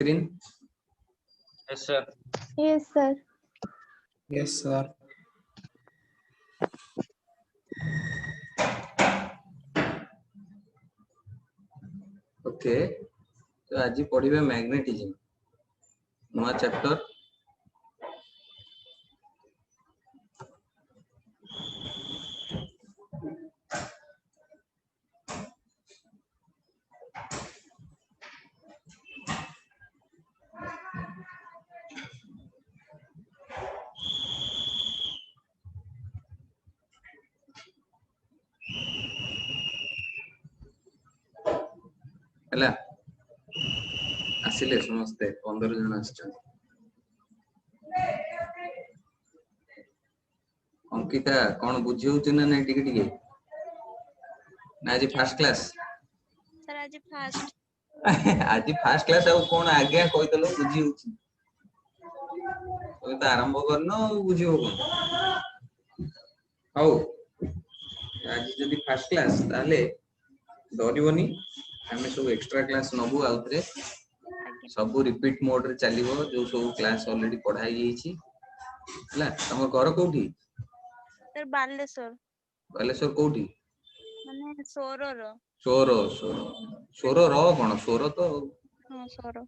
screen? Yes, sir. Yes, sir. Yes, sir. Okay. तो आज पढ़िबे magnetism नवा चैप्टर हला आसिले समस्ते 15 जन आछन अंकिता कोन बुझियो छ ना नै टिके टिके ना आज फर्स्ट क्लास सर आज फास्ट आज फर्स्ट क्लास आ कोन आज्ञा कहि दलो बुझियो छ तो आरंभ करनो बुझियो कोन हौ आज जदी फर्स्ट क्लास ताले डरिवनी हमें सब एक्स्ट्रा क्लास नबु आउतरे सब रिपीट मोड रे चलिबो जो सब क्लास ऑलरेडी पढ़ाई गई छी हला तम घर कोठी सर बालेश्वर बालेश्वर कोठी माने सोरर सोरो सोरो सोरो रो कोन सोरो तो हां सोरो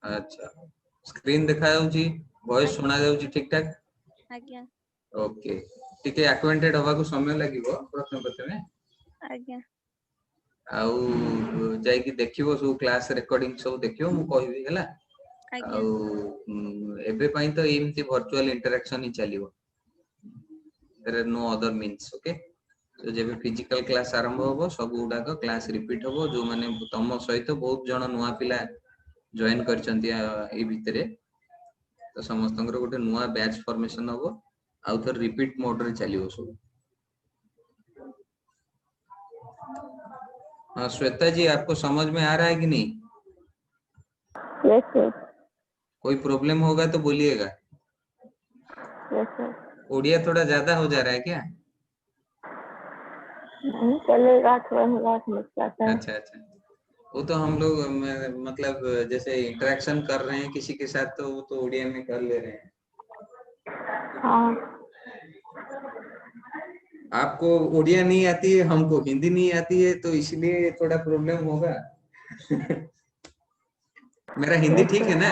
अच्छा स्क्रीन देखा जाउ छी वॉइस सुना जाउ छी ठीक ठाक आज्ञा ओके टिके एक्वेंटेड होबा को समय लागिवो प्रथम आज्ञा आउ जाई कि देखिवो सब क्लास रिकॉर्डिंग सब देखिवो मु कहबी हला आज्ञा आउ एबे पई तो एमती वर्चुअल इंटरेक्शन ही चलिवो there are no other means okay तो जेबे फिजिकल क्लास आरंभ होबो सब गुडा को क्लास रिपीट होबो जो माने तम सहित बहुत जण नुवा पिला जॉइन करचंती ए भितरे तो समस्तंकर गोटे नुवा बैच फॉर्मेशन होबो आउ तो रिपीट मोड रे चलिवो सब हाँ श्वेता जी आपको समझ में आ रहा है कि नहीं Yes, sir. कोई प्रॉब्लम होगा तो बोलिएगा Yes, sir. ओडिया थोड़ा ज्यादा हो जा रहा है क्या नहीं चलेगा, थोड़ा थोड़ा समझ जाता है। अच्छा अच्छा वो तो हम लोग मतलब जैसे इंटरेक्शन कर रहे हैं किसी के साथ तो वो तो ओडिया में कर ले रहे हैं हाँ आपको ओडिया नहीं आती है हमको हिंदी नहीं आती है तो इसलिए थोड़ा प्रॉब्लम होगा मेरा हिंदी ठीक है ना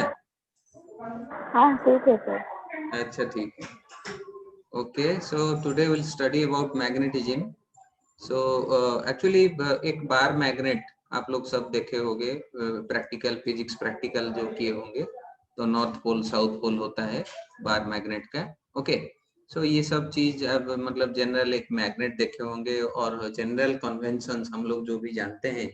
हाँ ठीक है सर। अच्छा ठीक है okay so today will study about magnetism so actually एक बार मैग्नेट आप लोग सब देखे होंगे प्रैक्टिकल फिजिक्स प्रैक्टिकल जो किए होंगे तो नॉर्थ पोल साउथ पोल होता है बार मैग्नेट का ओके सो ये सब चीज अब मतलब जनरल एक मैग्नेट देखे होंगे और जनरल कन्वेंशंस हम लोग जो भी जानते हैं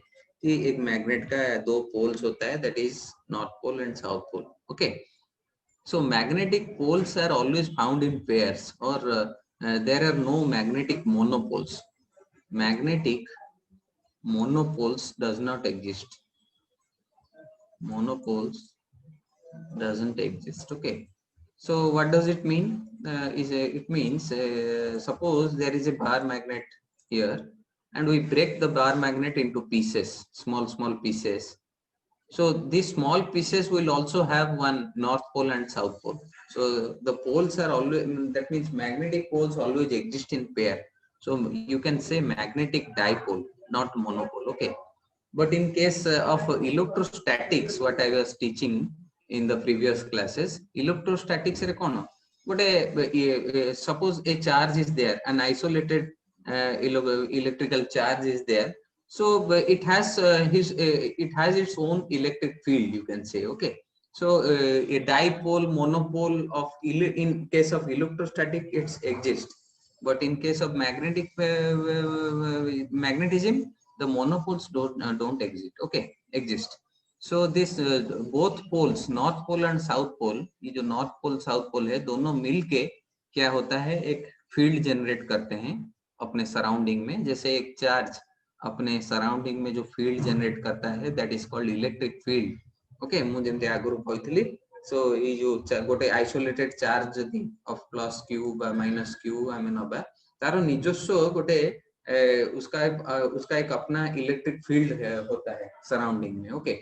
कि एक मैग्नेट का दो पोल्स होता है that is north pole and south pole okay so magnetic poles are always found in pairs or there are no magnetic monopoles magnetic monopoles does not exist monopoles doesn't exist okay so what does it mean it means suppose there is a bar magnet here and we break the bar magnet into pieces small pieces so these small pieces will also have one north pole and south pole so the poles are always that means magnetic poles always exist in pair so you can say magnetic dipole not monopole okay but in case of electrostatics what I was teaching in the previous classes electrostatics re kono but suppose a charge is there an isolated electrical charge is there so it has its own electric field you can say okay so a dipole monopole of in case of electrostatic it exists but in case of magnetic magnetism the monopoles don't exist so this both poles north pole and south pole ये जो north pole south pole है दोनों मिलके क्या होता है एक field generate करते हैं अपने सराउंडिंग में जैसे एक चार्ज अपने सराउंडिंग में जो फील्ड जनरेट करता है that is called electric field okay मु जेमते आगुरु कहथली सो ये जो गोटे आइसोलेटेड चार्ज जदी ऑफ प्लस q बा माइनस q आमे नबा तारो निजस्व गोटे उसका एक अपना इलेक्ट्रिक फील्ड होता है सराउंडिंग में, ओके।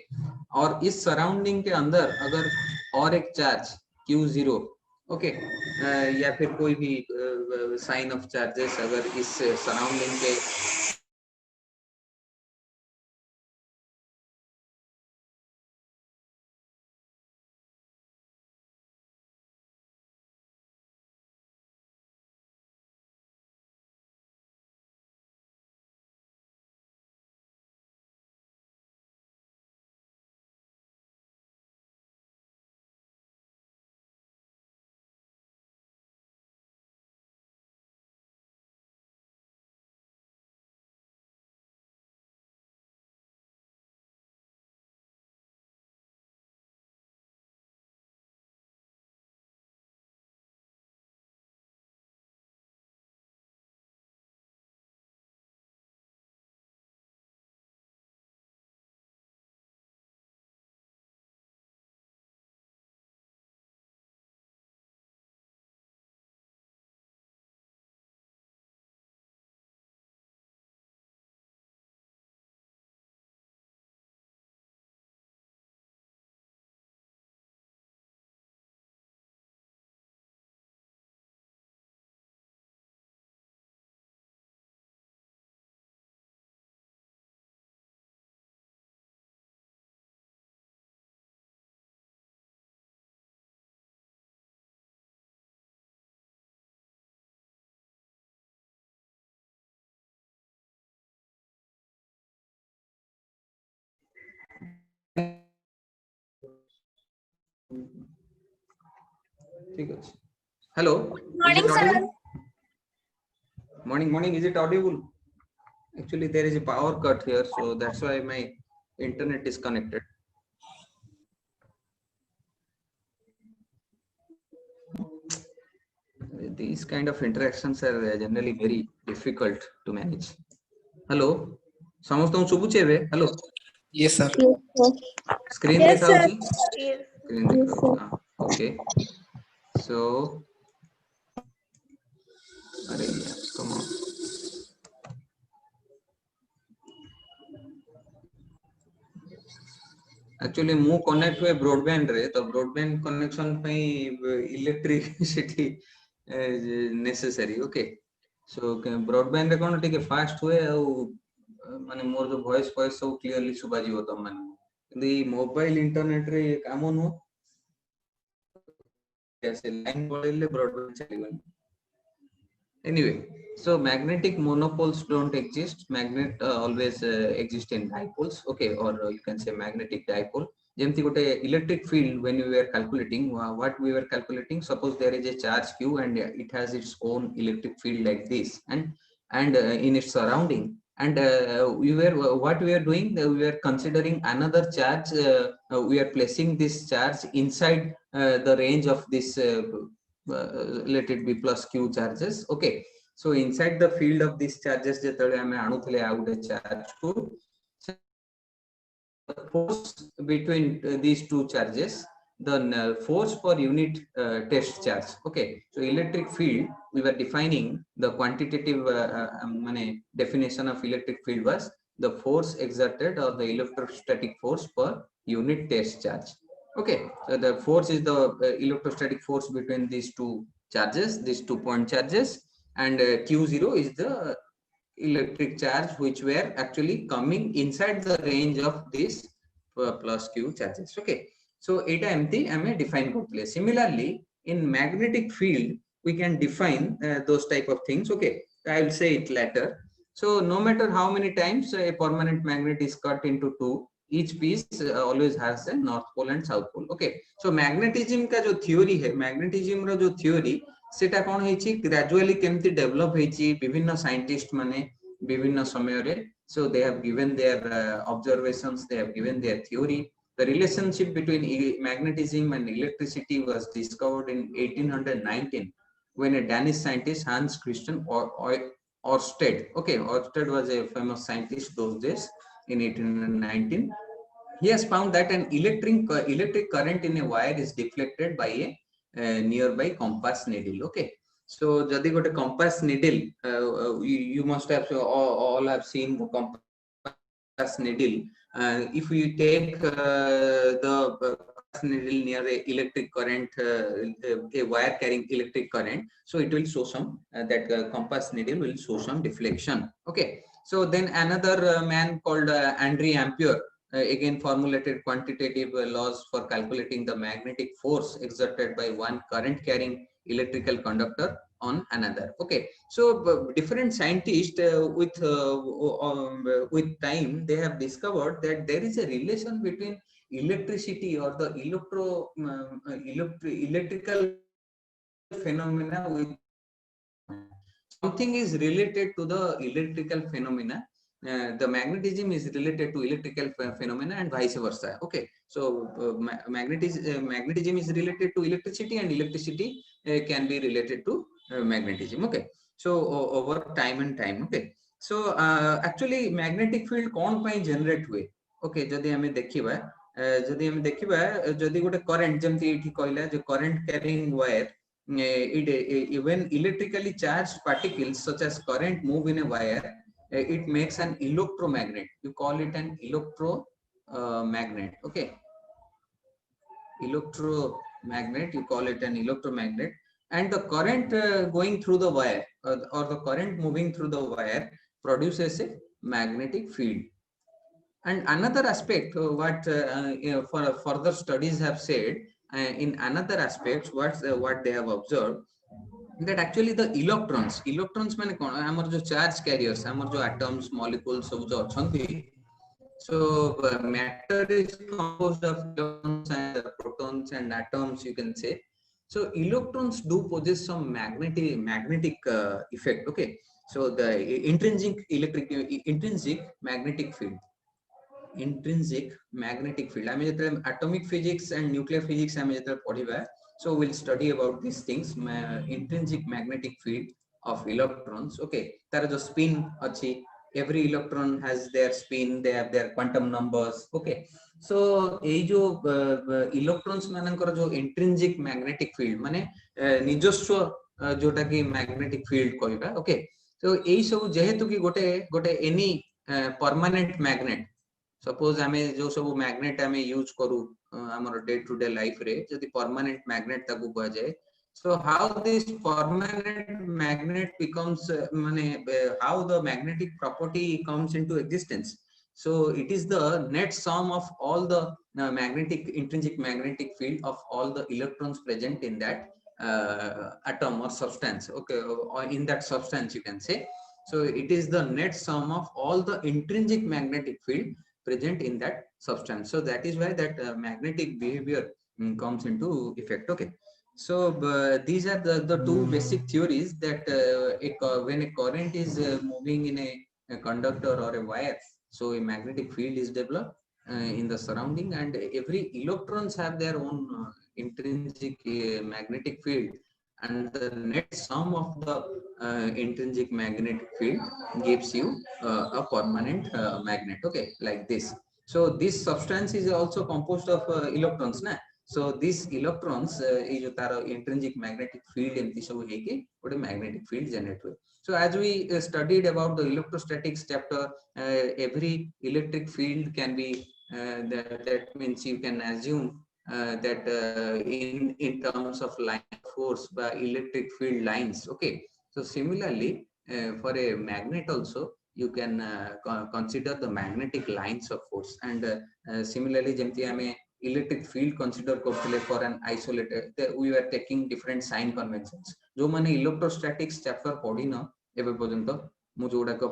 और इस सराउंडिंग के अंदर अगर और एक चार्ज Q0, ओके, या फिर कोई भी साइन ऑफ चार्जेस अगर इस सराउंडिंग के ठीक है। Hello, is it audible? Morning, is it audible? Actually, there is a power cut here, so that's why my internet is connected. These kind of interactions are generally very difficult to manage. Hello, ସମସ୍ତଙ୍କୁ ଶୁଭୁଛି ଏବେ? Hello, Yes, sir. screen Yes, sir. ଦେଖାଉଛି? Screen ଦେଖାଉଛି, okay. So, अरे यार, come on. Actually मु connect हुए broadband रे, तो ब्रॉडबैंड कनेक्शन पे इलेक्ट्रिसिटी नेसेसरी, ओके। सो ब्रॉडबैंड रे कोन टिके फास्ट हुए माने मोर जो वॉइस सब क्लियरली सुबा जीवो तम माने, किंतु ई मोबाइल इंटरनेट रे काम नो कैसे लाइन पळेले ब्रॉडबैंड चलीबन। Anyway, so magnetic monopoles don't exist. Magnet always exist in dipoles, okay, or you can say magnetic dipole. Jemti gote electric field, when we were calculating, what we were calculating, suppose there is a charge Q and it has its own electric field like this, and in its surrounding, and what we are doing, we were considering another charge. We are placing this charge inside the range of this let it be plus Q charges, okay. So inside the field of these charges jetale ame anuthile out a charge ko, the force between these two charges, the force per unit test charge, okay. So electric field, we were defining the quantitative definition of electric field was the force exerted or the electrostatic force per unit test charge, okay. So the force is the electrostatic force between these two charges, these 2 point charges, and Q0 is the electric charge which were actually coming inside the range of this plus Q charges, okay. So eta empty ame define kortile. Similarly, in magnetic field we can define those type of things, okay. I will say it later. So no matter how many times a permanent magnet is cut into two, each piece always has a north pole and south pole, okay. So magnetism का जो theory है, magnetism रो जो theory सेटा कौन है ची gradually केमती develop है ची विभिन्न scientist माने विभिन्न समय रे. So they have given their observations, they have given their theory. The relationship between magnetism and electricity was discovered in 1819 when a Danish scientist Hans Christian Ørsted, okay, Ørsted was a famous scientist those days in 1819. He has found that an electric current in a wire is deflected by a nearby compass needle, okay. So jodi gote compass needle, you must have all have seen the compass needle. If we take the compass needle near a electric current, a wire carrying electric current, so it will show some that compass needle will show some deflection. Okay, so then another man called Andre Ampere again formulated quantitative laws for calculating the magnetic force exerted by one current carrying electrical conductor on another. Okay, so different scientists with time they have discovered that there is a relation between electricity or the electrical phenomena with something is related to the electrical phenomena. The magnetism is related to electrical phenomena and vice versa. Okay, so magnetism is related to electricity and electricity can be related to magnetism. Okay, so over time and time. Okay, so actually magnetic field kon pai generate हुए. Okay, जदि हमें देखिबा जदि गोटे current जेमति एठी कहला जे current carrying wire, when electrically charged particles such as current move in a wire, it makes an electromagnet. You call it an electromagnet. Okay, electromagnet, you call it an electromagnet, and the current going through the wire or the current moving through the wire produces a magnetic field. And another aspect what for further studies have said, in another aspects what they have observed, that actually the electrons माने कोन हमर जो charge carriers, हमर जो atoms molecules सब जो अछंती, so matter is composed of electrons and protons and atoms, you can say. So electrons do possess some magnetic effect. Okay, so the intrinsic magnetic field, intrinsic magnetic field, I mean atomic physics and nuclear physics I mean padhiba, so we'll study about these things. Intrinsic magnetic field of electrons. Okay, tara jo spin achi, every electron has their spin, they have their quantum numbers. Okay, so ei jo electrons manankar jo intrinsic magnetic field mane nijoswa jota ki magnetic field koiba. Okay, so ei सब जेहेतु कि गोटे any permanent magnet, suppose आमे जो सब magnet आमे use करू हमर डे टू डे लाइफ रे जदि परमानेंट मैग्नेट ताकू कह जाए, so how this permanent magnet becomes माने how the magnetic property comes into existence. So it is the net sum of all the intrinsic magnetic field of all the electrons present in that atom or substance. Okay, or in that substance you can say. So it is the net sum of all the intrinsic magnetic field present in that substance. So that is why that magnetic behavior comes into effect. Okay, so these are the two basic theories that when a current is moving in a conductor or a wire, so a magnetic field is developed in the surrounding, and every electrons have their own intrinsic magnetic field, and the net sum of the intrinsic magnetic field gives you a permanent magnet. Okay, like this. So this substance is also composed of electrons na, so these electrons is jo tar intrinsic magnetic field emti sabu heki ote magnetic field generate हुए. So as we studied about the electrostatics chapter, every electric field can be that means you can assume that in terms of line of force by electric field lines. Okay, so similarly for a magnet also you can consider the magnetic lines of force, and similarly jemti ame electric field consider kortile for an isolated, we were taking different sign conventions. जो माने electrostatics chapter पढ़िन एबे पर्यंत मु जोडा को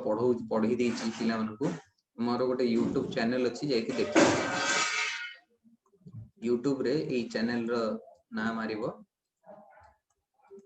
पढ़ी देछि पिला मानको, मोर गोटे YouTube चैनल अछि जाय कि देखि, YouTube रे ए चैनल रो नाम मारिबो,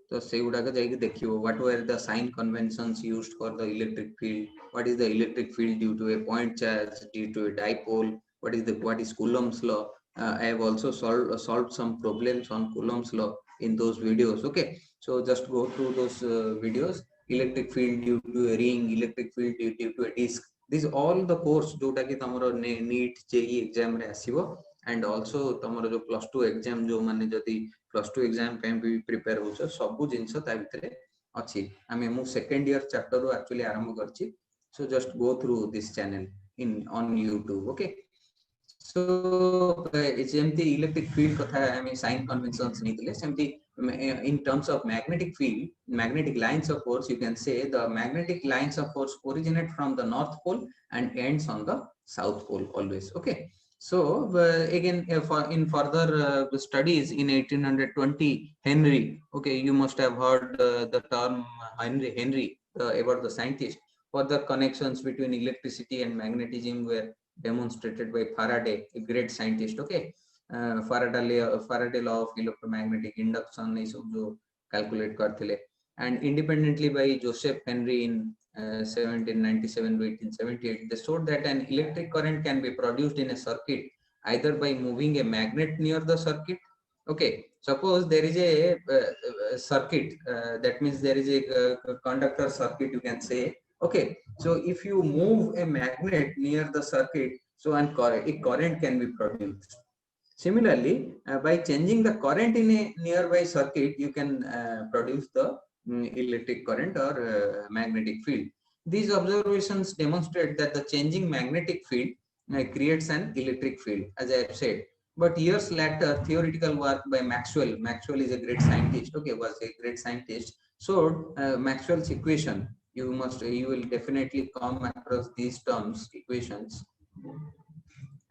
तो से गुडा का जाय कि देखियो what were the sign conventions used for the electric field, what is the electric field due to a point charge, due to a dipole, what is Coulomb's law. I have also solved some problems on Coulomb's law in those videos. Okay, so just go through those videos. Electric field due to a ring, electric field due to a disc, these all the course jota ki tamaro NEET JEE exam re asibo, and also तमरो जो +2 exam जो माने जदी +2 exam पे भी prepare हो छ सब जिंस ता भितरे अछि आमे मु सेकंड ईयर चैप्टर रो एक्चुअली आरंभ करछि so just go through this channel in on YouTube okay so it's empty electric field kotha I sign conventions nitile semti in terms of magnetic field magnetic lines of force you can say the magnetic lines of force originate from the north pole and ends on the south pole always okay so again for in further studies in 1820 Henry okay you must have heard the term Henry about the scientist further connections between electricity and magnetism were demonstrated by Faraday, a great scientist. Okay, Faraday law of electromagnetic induction is also calculate करथिले and independently by Joseph Henry in 1797 to 1878. They showed that an electric current can be produced in a circuit either by moving a magnet near the circuit. Okay, suppose there is a circuit that means there is a conductor circuit you can say. Okay, so if you move a magnet near the circuit, so a current can be produced. Similarly, by changing the current in a nearby circuit, you can produce the electric current or magnetic field. These observations demonstrate that the changing magnetic field creates an electric field, as I have said. But years later, theoretical work by Maxwell is a great scientist, okay, was a great scientist, showed Maxwell's equation. You will definitely come across these terms, equations.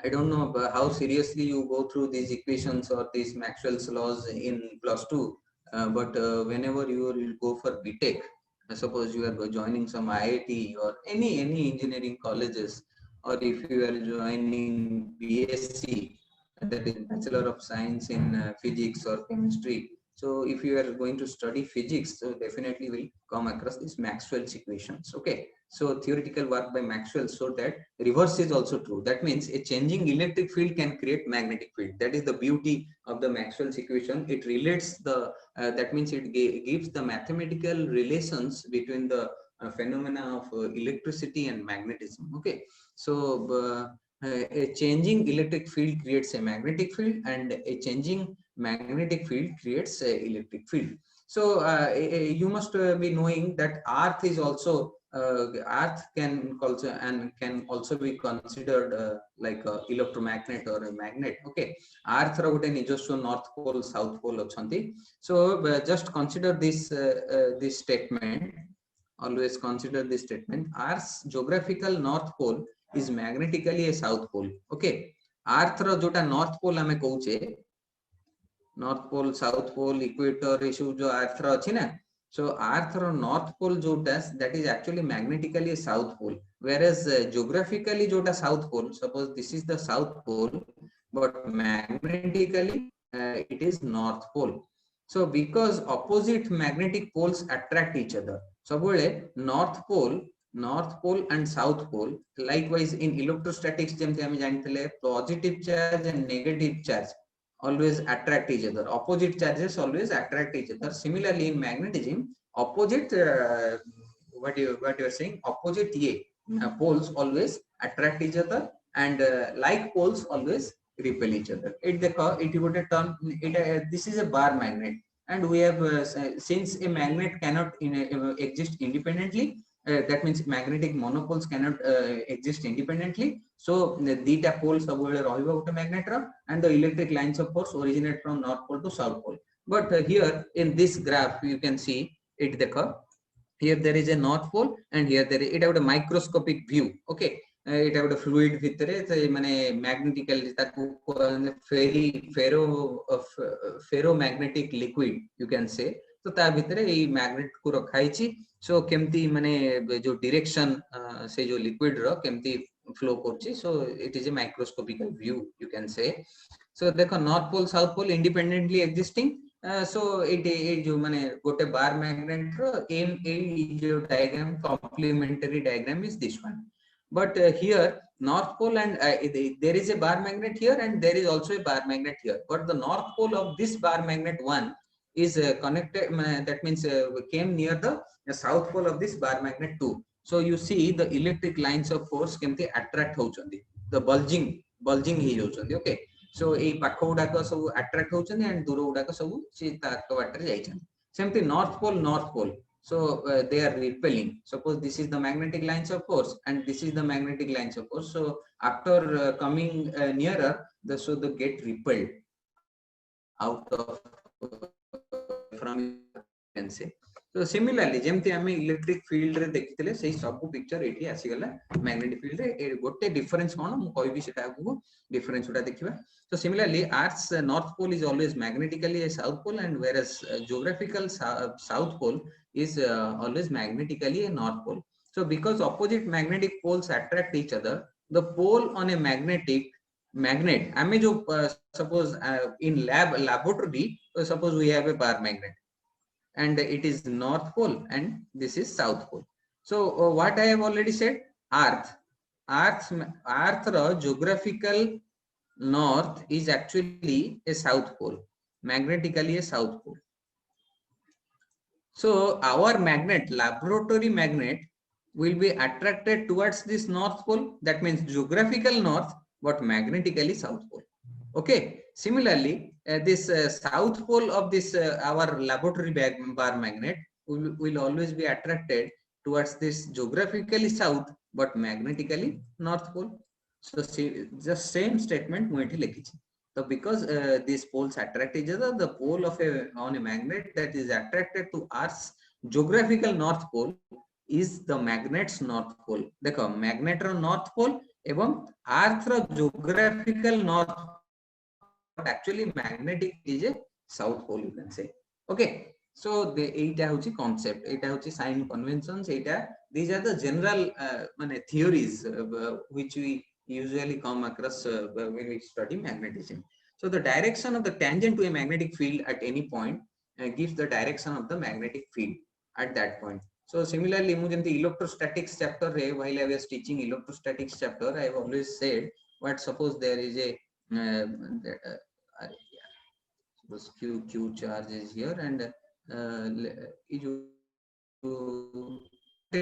I don't know how seriously you go through these equations or these Maxwell's laws in +2, but whenever you will go for BTech, I suppose you are joining some IIT or any engineering colleges, or if you are joining BSc, that is Bachelor of Science in Physics or Chemistry. So if you are going to study physics, so definitely will come across these Maxwell's equations. Okay. So theoretical work by Maxwell showed that reverse is also true. That means a changing electric field can create magnetic field. That is the beauty of the Maxwell's equation. It relates the, that means it gives the mathematical relations between the phenomena of electricity and magnetism. Okay. So a changing electric field creates a magnetic field and a changing magnetic field creates a electric field. So you must be knowing that Earth is also Earth can also be considered like a electromagnet or a magnet. Okay, Earth ro gote nijoswa north pole south pole achanti. So just consider this this statement. Always consider this statement. Earth's geographical north pole is magnetically a south pole. Okay, Earth ro jota north pole ame कहूचे north pole south pole equator issue jo Earth ro अछि na. So Earth ro north pole jota that is actually magnetically a south pole, whereas geographically jota south pole, suppose this is the south pole but magnetically it is north pole. So because opposite magnetic poles attract each other, सबବେଳେ north pole and south pole, likewise in electrostatics जेमते हम जानते positive charge and negative charge always attract each other. Opposite charges always attract each other. Similarly, in magnetism, opposite what you are saying, opposite poles always attract each other, and like poles always repel each other. This is a bar magnet, and we have since a magnet cannot exist independently. That means magnetic monopoles cannot exist independently. So theta poles सबुबले रहिबा गोटे magnet रा, and the electric lines of force originate from north pole to south pole. But here in this graph you can see it. देखो here there is a north pole and here there is it have a microscopic view. Okay, it have a fluid भितरे तो माने magnetically ताकू ferromagnetic liquid you can say. तो ता भितरे ये magnet को रखाई छी. So केमती माने जो direction से जो liquid रो केमती flow करची. So it is a microscopical view you can say. So देखो north pole south pole independently existing. So it जो माने गोटे bar magnet रो ए जो diagram complementary diagram is this one. But here north pole and there is a bar magnet here and there is also a bar magnet here. But the north pole of this bar magnet one is connected, that means came near the south pole of this bar magnet 2. So you see the electric lines of force केमती attract होचंदी, the bulging he होचंदी. Okay, सो ए पाख गुडाक सब अट्राक्ट होचन and दूर गुडाक सब सी ताक बाटर जाइछन सेमती north pole so they are repelling. Suppose this is the magnetic lines of force and this is the magnetic lines of force, so after coming nearer the so they get repelled out of from, you can say. So similarly जेमती आमे electric field रे देखितले सेही सब picture एठी आसी गला magnetic field रे गोटे difference कोन मु कहबी सेटा को डिफरेंस उडा देखिबा. So similarly earth's north pole is always magnetically a south pole, and whereas geographical south pole is always magnetically a north pole. So because opposite magnetic poles attract each other, the pole on a magnet आमे जो suppose in laboratory, suppose we have a bar magnet and it is north pole and this is south pole. So what I have already said, earth geographical north is actually a south pole, magnetically a south pole. So our magnet, laboratory magnet, will be attracted towards this north pole, that means geographical north but magnetically south pole. Okay, similarly this south pole of this our laboratory bar magnet will always be attracted towards this geographically south but magnetically north pole. So see, just same statement mu ethi lekhichi. So because these poles attract each other, the pole of on a magnet that is attracted to Earth's geographical north pole is the magnet's north pole. देखो magnet रो north pole एवं Earth row geographical north, but actually magnetic is a south pole, you can say. Okay, so the एटा होची concept, एटा होची sign conventions, Etah these are the general माने theories which we usually come across when we study magnetism. So the direction of the tangent to a magnetic field at any point gives the direction of the magnetic field at that point. So similarly, mu jemti electrostatics chapter re, while I was teaching electrostatics chapter, I have always said, what suppose there is a suppose q charge is here and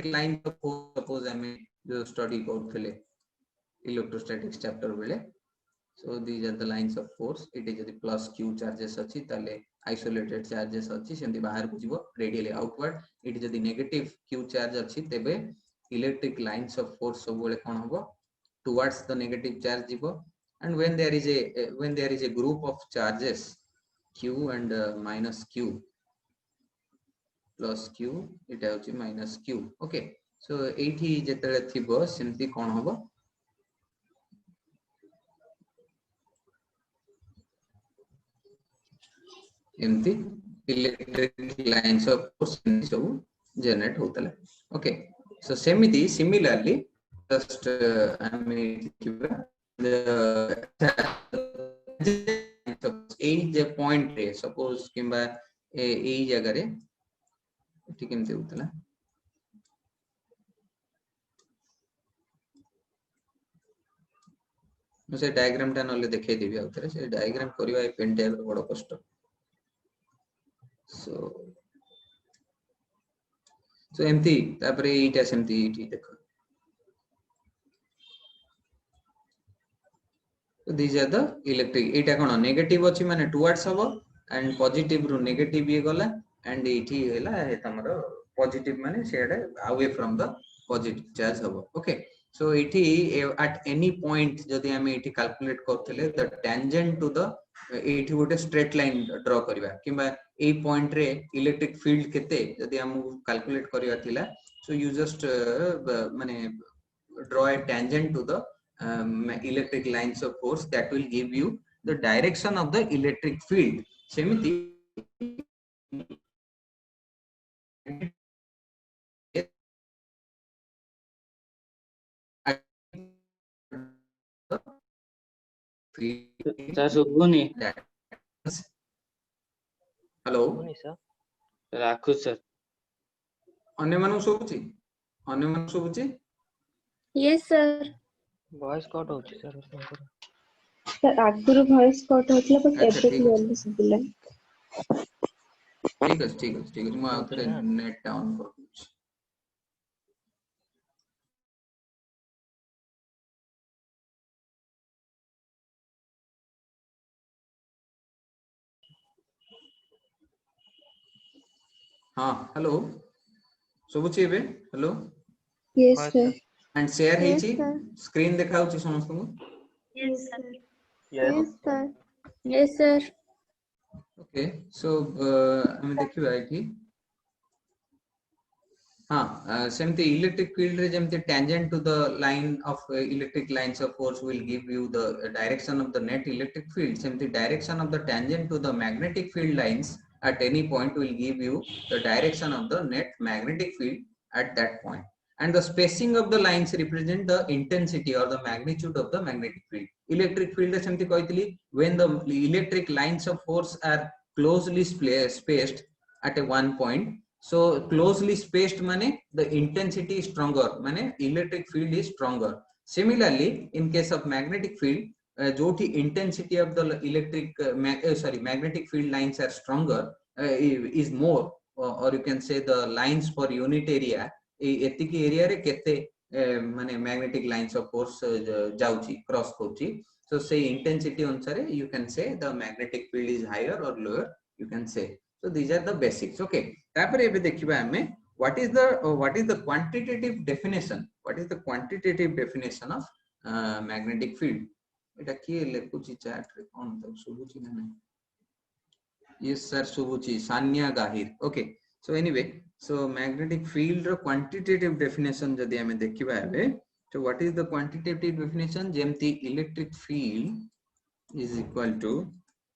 line of force, suppose I may study करथले electrostatics chapter बेले. So these are the lines of force. It is the plus q charges अच्छी ताले isolated charges अच्छी सेमती बाहर को जीवो radially outward. It is the negative q charge अच्छी तेबे electric lines of force सब बेले कौन होगा towards the negative charge जीवो. And when there is a group of charges q and minus q plus q, it होची minus q. Okay, so एठी जेतले थिबो सेमती कौन होगा एमती इलेक्ट्रिक लाइन्स ऑफ फोर्स सब जनरेट होतले. ओके, सो सेमिति सिमिलरली जस्ट आई मीन ए जे पॉइंट रे सपोज किबा ए जगह रे ठीक केमते होतला से डायग्राम टा नले देखे देबी आउतरे से डायग्राम करबा ए पेन टेबल बड़ कष्ट. So एमती तापरे एटा सेमती एठी देखो. So these are the electric, Etah cone negative अछि माने टुवर्ड्स हबो एंड पॉजिटिव रु नेगेटिव ये गला एंड एठी हैला हे तमरो पॉजिटिव माने सेडे away from the positive charge हबो. ओके, so एठी at any point जदि हम एठी कैलकुलेट करथले द टेंजेंट टू द एठी गोटे स्ट्रेट लाइन ड्रा करबा किबा ए पॉइंट रे इलेक्ट्रिक फील्ड केते जदि हम कैलकुलेट करबा थिला. सो यू जस्ट माने draw a tangent to the electric lines of force that will give you the direction of the electric field. सेमिति सर सुबुनी हेलो राखु सर अन्य मानु सोबुची यस सर. वॉइस कट होची सर सर आगुरु voice cut होतला बट अच्छा, एबे ठीक क्लियरली सुबिला. ठीक है मैं आउथरे नेट डाउन कर हाँ हेलो सबुची एबे हेलो Yes, हाँ sir. Sir and share Yes, ହେଇची sir. स्क्रीन देखाउची समस्त को Yes, sir. Yes Yes, sir. Yes, sir. Okay so हम देखिबा एठी हाँ सेमती इलेक्ट्रिक फील्ड रे जेमती tangent to the line of electric lines of force will give you the direction of the net electric field, सेमती direction of the tangent to the magnetic field lines at any point will give you the direction of the net magnetic field at that point, and the spacing of the lines represent the intensity or the magnitude of the magnetic field. Electric field सेमती कहतली when the electric lines of force are closely spaced at a one point. So closely spaced mane the intensity is stronger, mane electric field is stronger. Similarly in case of magnetic field, joti intensity of the electric magnetic field lines are stronger, is more, or you can say the lines per unit area etiki area re kete mane magnetic lines of force jauchi cross kochi. So say intensity ansare you can say the magnetic field is higher or lower, you can say. So these are the basics. Okay, तापरे एबे देखिबा हमें what is the quantitative definition, what is the quantitative definition of magnetic field. एटा किए लेखुची chat रे कोन त सुबुची ना नहीं. Yes sir सुबुची Sanya गाहिर. Okay, so anyway, so magnetic field रो quantitative definition जदि हमें देखिबा एबे, so what is the quantitative definition, जेमती electric field is equal to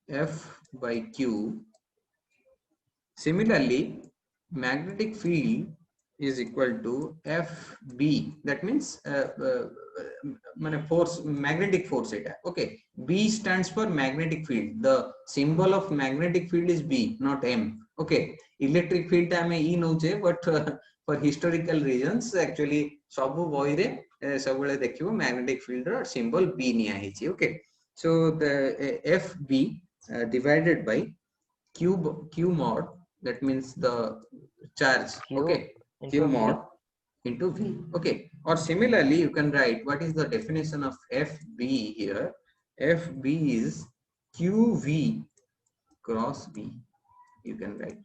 F by Q. Similarly, magnetic field is equal to FB. That means force, magnetic force. Okay. B stands for magnetic field. The symbol of magnetic field is B, not M. Okay. Electric field I may E no but for historical reasons, actually, sabu boy re sabule dekhibo magnetic field ro symbol B niya heichi. Okay. So the FB divided by Q mod, that means the charge, okay, Q mod into V. Okay, or similarly you can write what is the definition of FB here. FB is QV cross V. You can write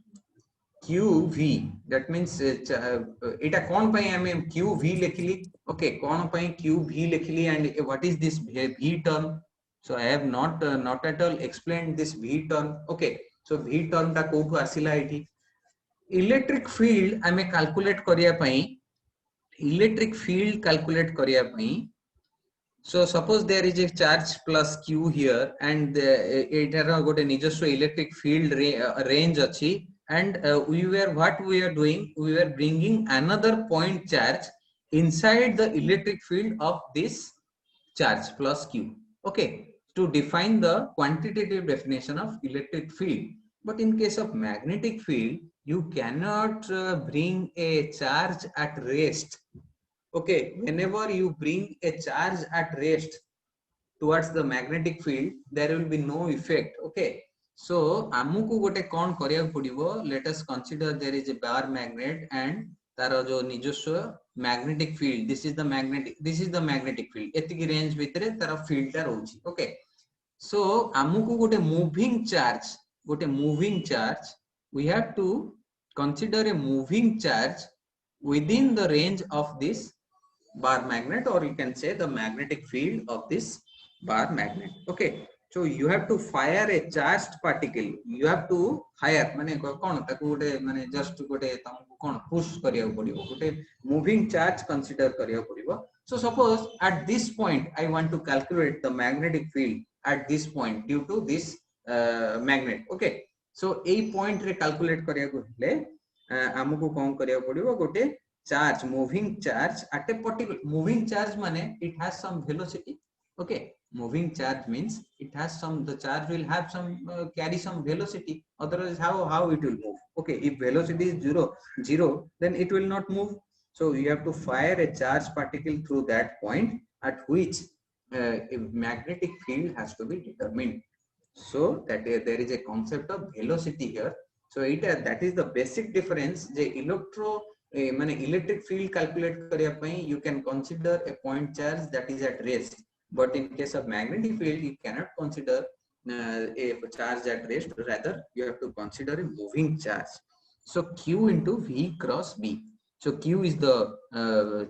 QV, that means eta kon pai ame QV lekhili. Okay, kon pai QV lekhili, and what is this V term? So I have not at all explained this V term. Okay, so V term ta कोठु आसिला एठी. Electric field आमे calculate करिया पई, electric field calculate करिया पई. So suppose there is a charge plus Q here, and it has got a nijaswa electric field range achi, and we were doing, we were bringing another point charge inside the electric field of this charge plus Q. Okay, to define the quantitative definition of electric field. But in case of magnetic field, you cannot bring a charge at rest. Okay, whenever you bring a charge at rest towards the magnetic field, there will be no effect. Okay, so amuku gote kon kariya padibo. Let us consider there is a bar magnet and taro jo nijaswa magnetic field, this is the magnetic field, etiki range bhitere taro field ta rochi. Okay, so amuku gote moving charge, we have to consider a moving charge within the range of this bar magnet, or you can say the magnetic field of this bar magnet. Okay, so you have to fire a charged particle, you have to fire mane kon taku gote mane just gote tamku kon push kariya padibo, gote moving charge consider kariya padibo. So suppose at this point I want to calculate the magnetic field at this point due to this magnet. Okay, so a point re calculate kariya ko hele amuku kon kariya padibo, gote charge, moving charge at a particular, moving charge mane it has some velocity. Okay, moving charge means it has some, the charge will have some carry some velocity, otherwise how it will move. Okay, if velocity is zero then it will not move. So you have to fire a charge particle through that point at which a magnetic field has to be determined. So that there is a concept of velocity here. So that is the basic difference. The electric field calculate kariya pai you can consider a point charge that is at rest, but in case of magnetic field you cannot consider a charge at rest, rather you have to consider a moving charge. So Q into V cross B. So Q is the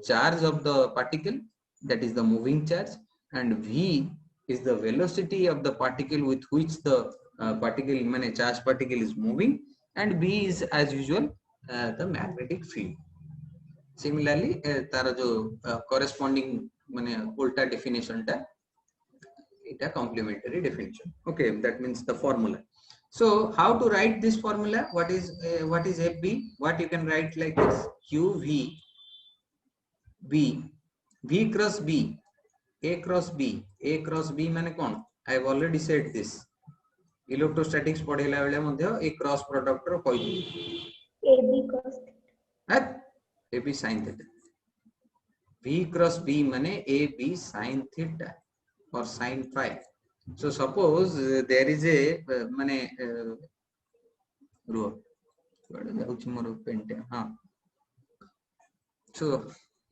charge of the particle, that is the moving charge, and V is the velocity of the particle with which the particle, charge particle is moving, and B is as usual the magnetic field. Similarly, तार जो corresponding ulta definition ta it a complementary definition. Okay, that means the formula. So how to write this formula? What is FB? What you can write like this: QV B, V cross B, A cross B. A cross B माने कौन? I have already said this. Electrostatics पढ़ेला बेले मध्य A cross product रो कोई AB cos AB sin theta. V cross B माने AB sin theta or sin phi. So suppose there is a row. So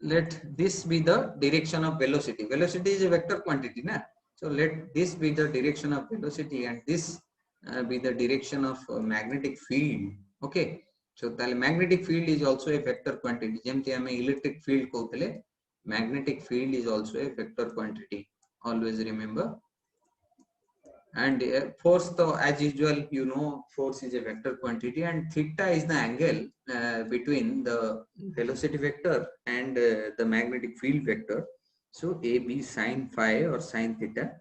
let this be the direction of velocity. Velocity is a vector quantity, na? So let this be the direction of velocity and this be the direction of magnetic field. Okay. So the magnetic field is also a vector quantity. Jemti ame electric field kohutile, magnetic field is also a vector quantity. Always remember. And force, though, as usual, you know, force is a vector quantity, and theta is the angle between the velocity vector and the magnetic field vector. So AB sin phi or sin theta,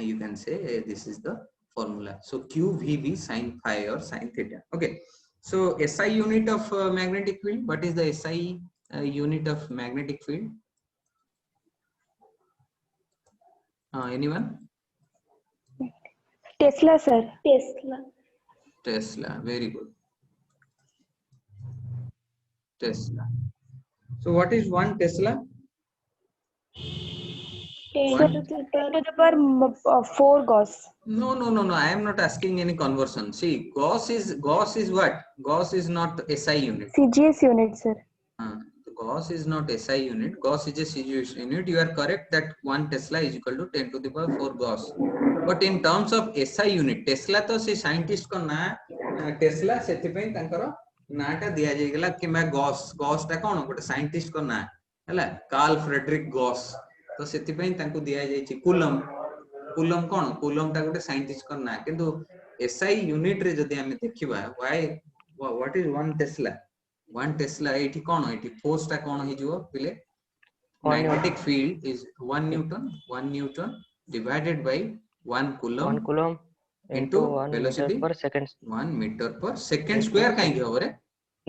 you can say this is the formula. So QVB sin phi or sin theta. Okay. So SI unit of magnetic field. What is the SI unit of magnetic field? Anyone? Tesla, sir. Tesla. Tesla, very good. Tesla. So what is 1 Tesla? 10 to the power 4 Gauss. No. I am not asking any conversion. See, Gauss is what? Gauss is not SI unit. CGS unit, sir. Gauss is not SI unit. Gauss is a CGS unit. You are correct that 1 Tesla is equal to 10 to the power 4 Gauss. But in terms of SI unit, Tesla तो से scientist को ना Tesla सेति पे तंकरो नाटा दिया जाएगा कि मैं Gauss टा कौन गोटे scientist को ना है कार्ल फ्रेडरिक गॉस तो सेति पे तंको दिया जाए ची कूलम कौन कूलम टा गोटे scientist को ना किंतु SI unit रे जदि हमें देखिबा why what is 1 Tesla एठी कौन एठी force टा कौन ही जो पिले magnetic field is 1 Newton divided by 1 coulomb into 1 velocity meter per second. 1 meter per second square काहेंगे होरे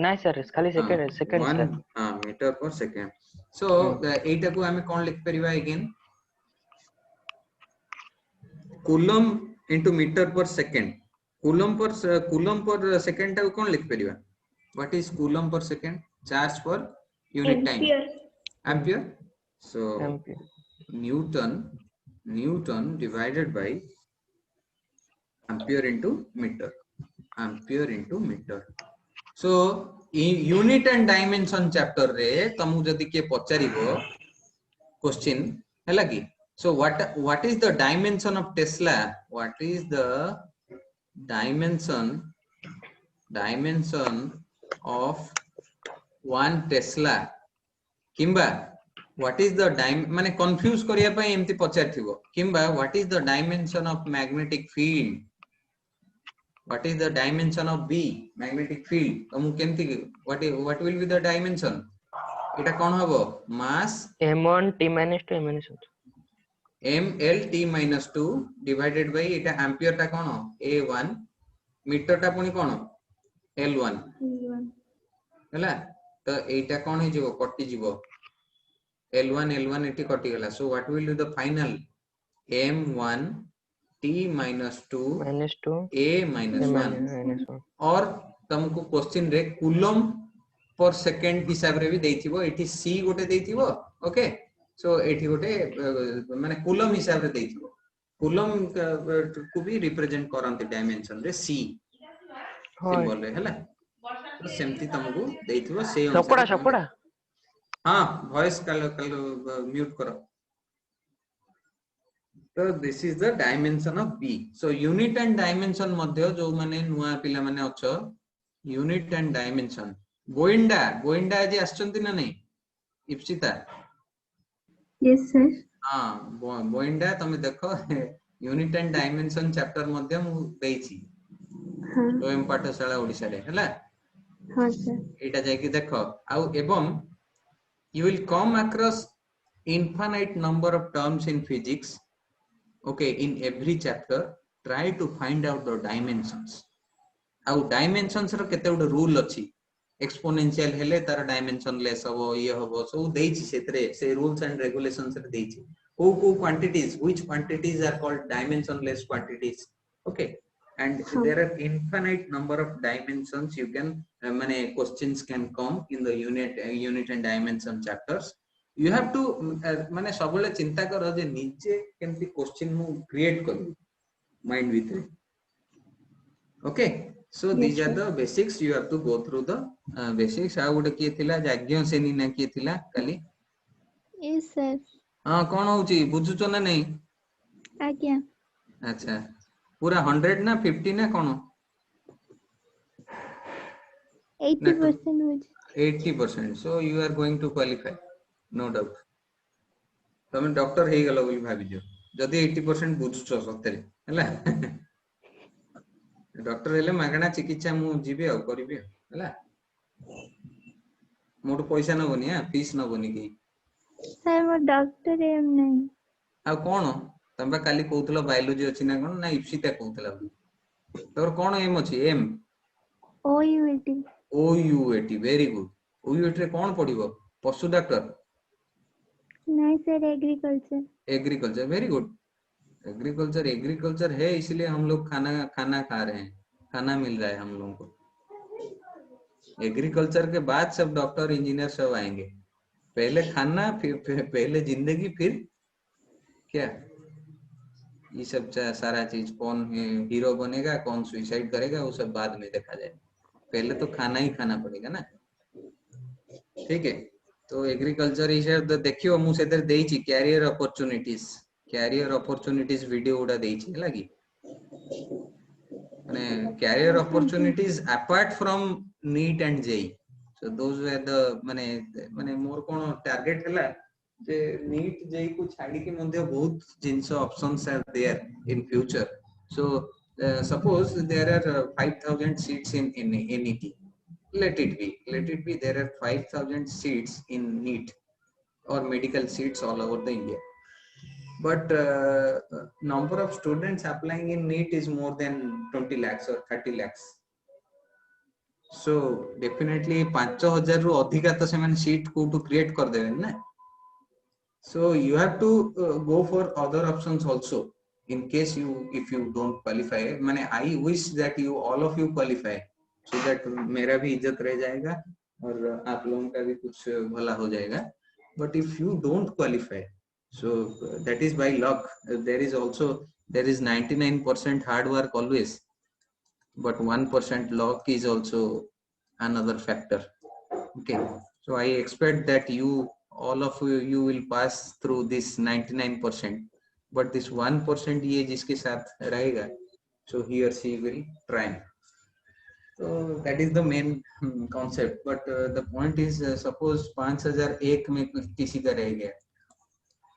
नहीं सर खाली second second 1 meter per second. So एटा को हमें कौन लिख परिबा again coulomb into meter per second. coulomb per second टा को कौन लिख परिबा? What is coulomb per second? Charge per unit time. Ampere. So Ampere. Newton divided by ampere into meter. So unit and dimension chapter re tamu jodi ke pacharibo question hela ki. So what is the dimension of Tesla? What is the dimension of 1 Tesla? Kimba what is the माने confuse करिया पई एमती पचार थिबो किंबा what is the dimension of magnetic field, what is the dimension of B magnetic field तमु केमती what will be the dimension एटा कोन हबो mass m1 t minus 2 m minus 2 ml t minus 2 divided by Etah ampere टा कोन a1 metre टा पुनी कोन l1 हला तो एटा कोन हे जिवो कटि जिवो L1 एटी कटि गला. So what will be the final M1 T minus 2 A minus 1 और तुमको क्वेश्चन रे कूलम पर सेकंड हिसाब रे भी देथिबो एटी C गोटे देथिबो ओके सो एटी गोटे माने कूलम हिसाब रे देथिबो कूलम को भी रिप्रेजेंट करंती डायमेंशन रे C सिंबल रे हला तो सेमती तुमको देथिबो से सपड़ा हाँ वॉइस कल म्यूट करो तो this is the dimension of B. So unit and dimension मध्य जो माने नुआ पिला माने अछ यूनिट एंड डायमेंशन गोइंडा गोइंडा आज आछंती ना नहीं इप्सिता यस सर हाँ गोइंडा तमे देखो यूनिट एंड डायमेंशन चैप्टर मध्य मु देइछि हाँ स्वयं पाठशाला ओडिसा रे हला हाँ सर एटा जाय कि देखो आउ एवं you will come across infinite number of terms in physics okay in every chapter try to find out the dimensions आउ dimensions रो केते गुड रूल अछि एक्सपोनेंशियल हेले तार डायमेंशन लेस हबो ये हबो सब देइछि सेतरे से रूल्स एंड रेगुलेशंस रे देइछि को quantities which quantities are called dimensionless quantities okay and हाँ there are infinite number of dimensions you can mane questions can come in the unit and dimension chapters you have to mane सबले चिंता करो जे निजे केमती question मु create करबी mind भितरे okay so yes these are sir the basics you have to go through the basics आ गुटे किए थिला जाग्ञ सेनी ना किए थिला काली यस सर हां कोन होची बुझुचो ना नहीं आज्ञा अच्छा पूरा 100 ना 50 ना कोन 80% मुझे 80% so you are going to qualify no doubt तमे डॉक्टर हे गेलो बोली भाबी दियो जदी 80% बुझुचो सतरे हला डॉक्टर हेले मागणा चिकित्सा मु जीबे आ करबे हला मोट पैसा न बनी हां फीस न बनी की सर मो डॉक्टर एम नहीं आ कोन तंबा काली कहउतलो बायोलॉजी अछि ना कोन ना इप्सिता कहउतला तोर कोन एम अछि aim OUT OUAT very good OUAT रे कोन पढिबो पशु डॉक्टर नहीं sir agriculture agriculture very good agriculture है इसलिए हम लोग खाना खा रहे हैं खाना मिल रहा है हम लोगों को एग्रीकल्चर के बाद सब डॉक्टर इंजीनियर सब आएंगे पहले खाना फिर पहले जिंदगी फिर क्या ये सब सारा चीज कौन हीरो बनेगा कौन सुसाइड करेगा वो सब बाद में देखा जाए पहले तो खाना ही खाना पड़ेगा ना ठीक है तो एग्रीकल्चर हिसाब देखियो मु सेतर देइछि कैरियर अपॉर्चुनिटीज वीडियो उडा देइछि लागी माने career opportunities apart from NEET and JEE so those were the माने माने मोर कोन टारगेट हला जे नीट जेई को छाडी के मध्ये बहुत जिंस options are there in future so suppose there are 5000 seats in NET let it be there are 5000 seats in NEET or medical seats all over the India but number of students applying in NEET is more than 20 lakhs or 30 lakhs so definitely 5000 ru adhika to seman seat ko to create kar deben na so you have to go for other options also in case you if you don't qualify mane I wish that you all of you qualify so that मेरा भी इज्जत रह जाएगा और आप लोगों का भी कुछ भला हो जाएगा but if you don't qualify so that is by luck there is 99% hard work always but 1% luck is also another factor okay so I expect that you all of you will pass through this 99% but this 1% ये जिसके साथ रहेगा so he or she will triumph so that is the main concept but the point is suppose 5001 में किसी का रह गया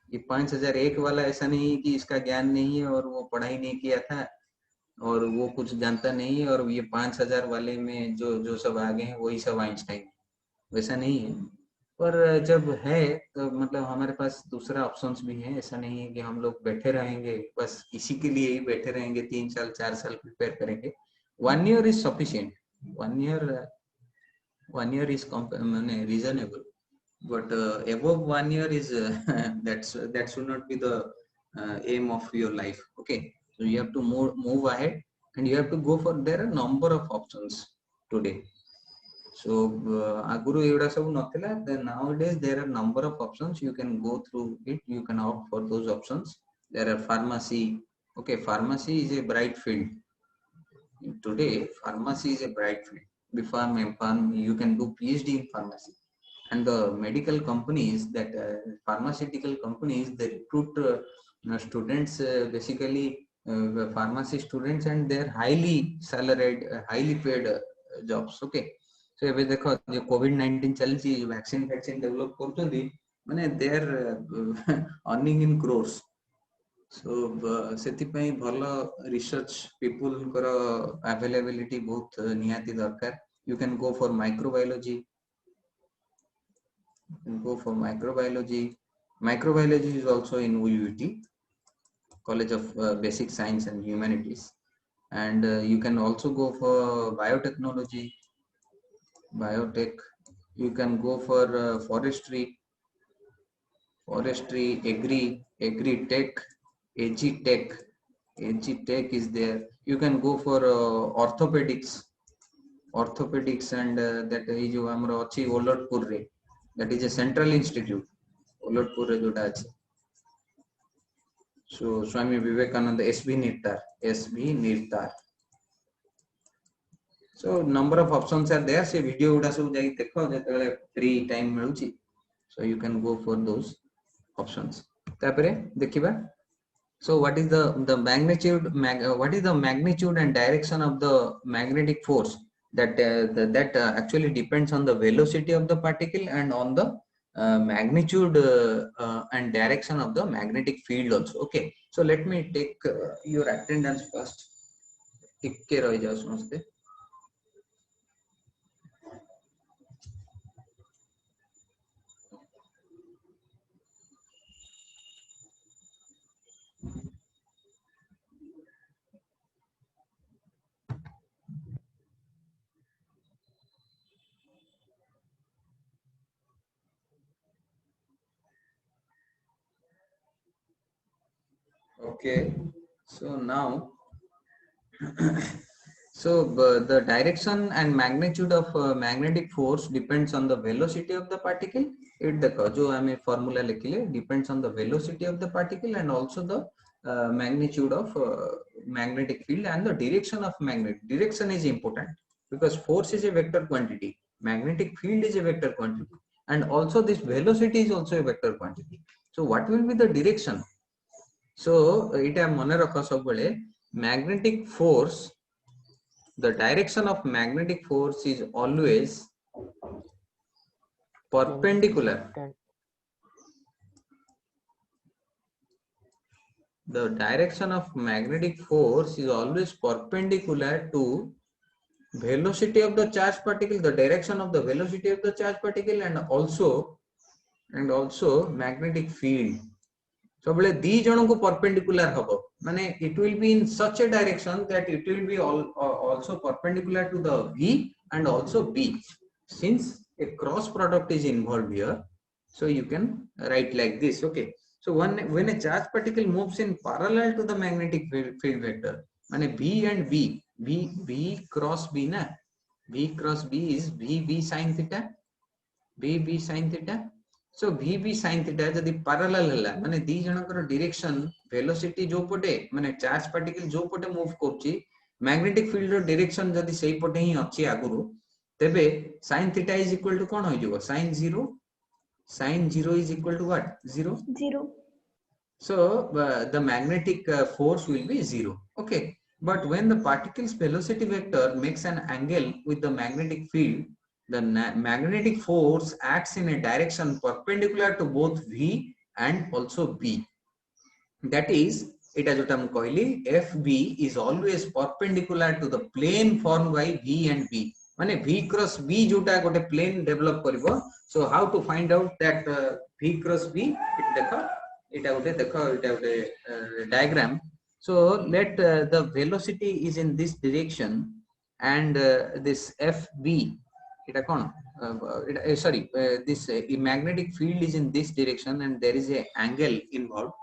ये 5001 वाला ऐसा नहीं है कि इसका ज्ञान नहीं है और वो पढ़ाई नहीं किया था और वो कुछ जानता नहीं है और ये 5000 वाले में जो सब आगे हैं वही सब आइंस्टाइन वैसा नहीं है पर जब है तो मतलब हमारे पास दूसरा ऑप्शंस भी है ऐसा नहीं है कि हम लोग बैठे रहेंगे बस इसी के लिए ही बैठे रहेंगे 3 साल 4 साल प्रिपेयर करेंगे 1 year is sufficient 1 year is reasonable but above 1 year is that should not be the aim of your life okay so you have to move ahead and you have to go for there are number of options today so aguru eguda सब नथिला then nowadays there are number of options you can go through it you can opt for those options there are pharmacy okay pharmacy is a bright field today pharmacy is a bright field before you can do PhD in pharmacy and the medical companies that pharmaceutical companies they recruit students basically pharmacy students and they're highly salaried highly paid jobs. Okay, so एबे देखो जो COVID-19 चलची vaccine develop करछंदी माने they are earning in crores. So सेति पई भलो research people करो availability बहुत निहाती दरकार. You can go for microbiology. You can go for microbiology. Microbiology is also in UUT, College of Basic Science and Humanities. And you can also go for biotechnology, biotech. You can go for forestry, agri tech, ag tech is there. You can go for orthopedics and that is जो हमरो अछि ओलटपुर रे, that is a central institute ओलटपुर रे जोटा अछि. So Swami Vivekananda, SB Nirtar. So number of options are there. Se video uda सब जाई देखो जेतले free time मिलुची. So you can go for those options. तापरे देखिबा. So what is the magnitude what is the magnitude and direction of the magnetic force that actually depends on the velocity of the particle and on the magnitude and direction of the magnetic field also. Okay, so let me take your attendance first. Tikke rahi jao samaste. Okay, so now so the direction and magnitude of magnetic force depends on the velocity of the particle. It देखो जो हमें formula लिखिले depends on the velocity of the particle and also the magnitude of magnetic field and the direction of magnet. Direction is important because force is a vector quantity, magnetic field is a vector quantity, and also this velocity is also a vector quantity. So what will be the direction? So এটা মনে রাখো সবବେଳେ magnetic force, the direction of magnetic force is always perpendicular. The direction of magnetic force is always perpendicular to velocity of the charged particle, the direction of the velocity of the charged particle, and also magnetic field. So दी जणों को perpendicular हबो माने it will be in such a direction that it will be also perpendicular to the V and also B. Since a cross product is involved here, so you can write like this. Okay, so when a charged particle moves in parallel to the magnetic field vector, माने V and V cross B ना, V cross B is V sin theta, V sin theta. So V sin theta जदि parallel हला माने दी जनकर direction velocity जो पटे माने charge particle जो पटे move करछि magnetic field रो direction जदि सेही पटे ही अछि आगुरु तेबे sin theta is equal to कोन होई जबो sin 0 is equal to what? 0. So the magnetic force will be 0. Okay, but when the particle's velocity vector makes an angle with the magnetic field, the magnetic force acts in a direction perpendicular to both V and also B. That is, it as what I am कहली FB is always perpendicular to the plane formed by V and B. माने V cross B जोटा गोटे plane develop करिवो. So how to find out that V cross B? It गोटे diagram. So let the velocity is in this direction and this FB this magnetic field is in this direction and there is a angle involved.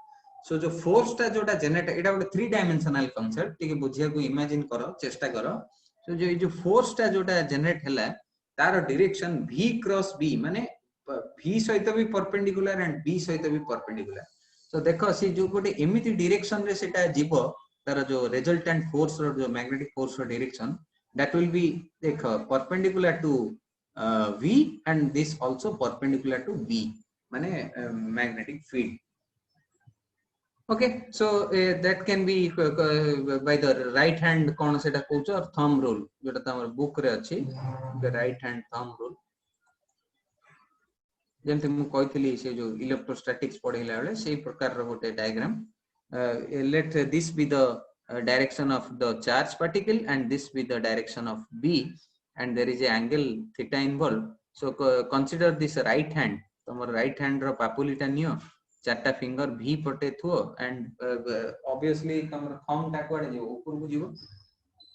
So जो force टा जोटा generate एटा गोटे 3 dimensional concept टिके बुझिया को imagine करो चेष्टा करो. So जो force टा जोटा generate हला तार direction V cross B माने V सहित भी perpendicular and B सहित भी perpendicular. So देखो सी जो गोटे एमिति direction रे सेटा जीवो तार जो resultant force रो जो magnetic force row direction that will be perpendicular to V and this also perpendicular to B माने magnetic field. Okay, so that can be by the right hand कौन सेटा कहूच और thumb rule जोटा तमर book रे अछि the right hand thumb rule जेमते मु कहइतली से जो इलेक्ट्रोस्टैटिक्स पढिला बेले सेही प्रकार रो गोटे diagram let this be the direction of the charge particle and this be the direction of B and there is a angle theta involved. So consider this right hand, तमर right hand रो पापुलिटा neo चारटा finger V पटे थुओ and obviously तमर thumb टा कोडे जो ऊपर को जीवो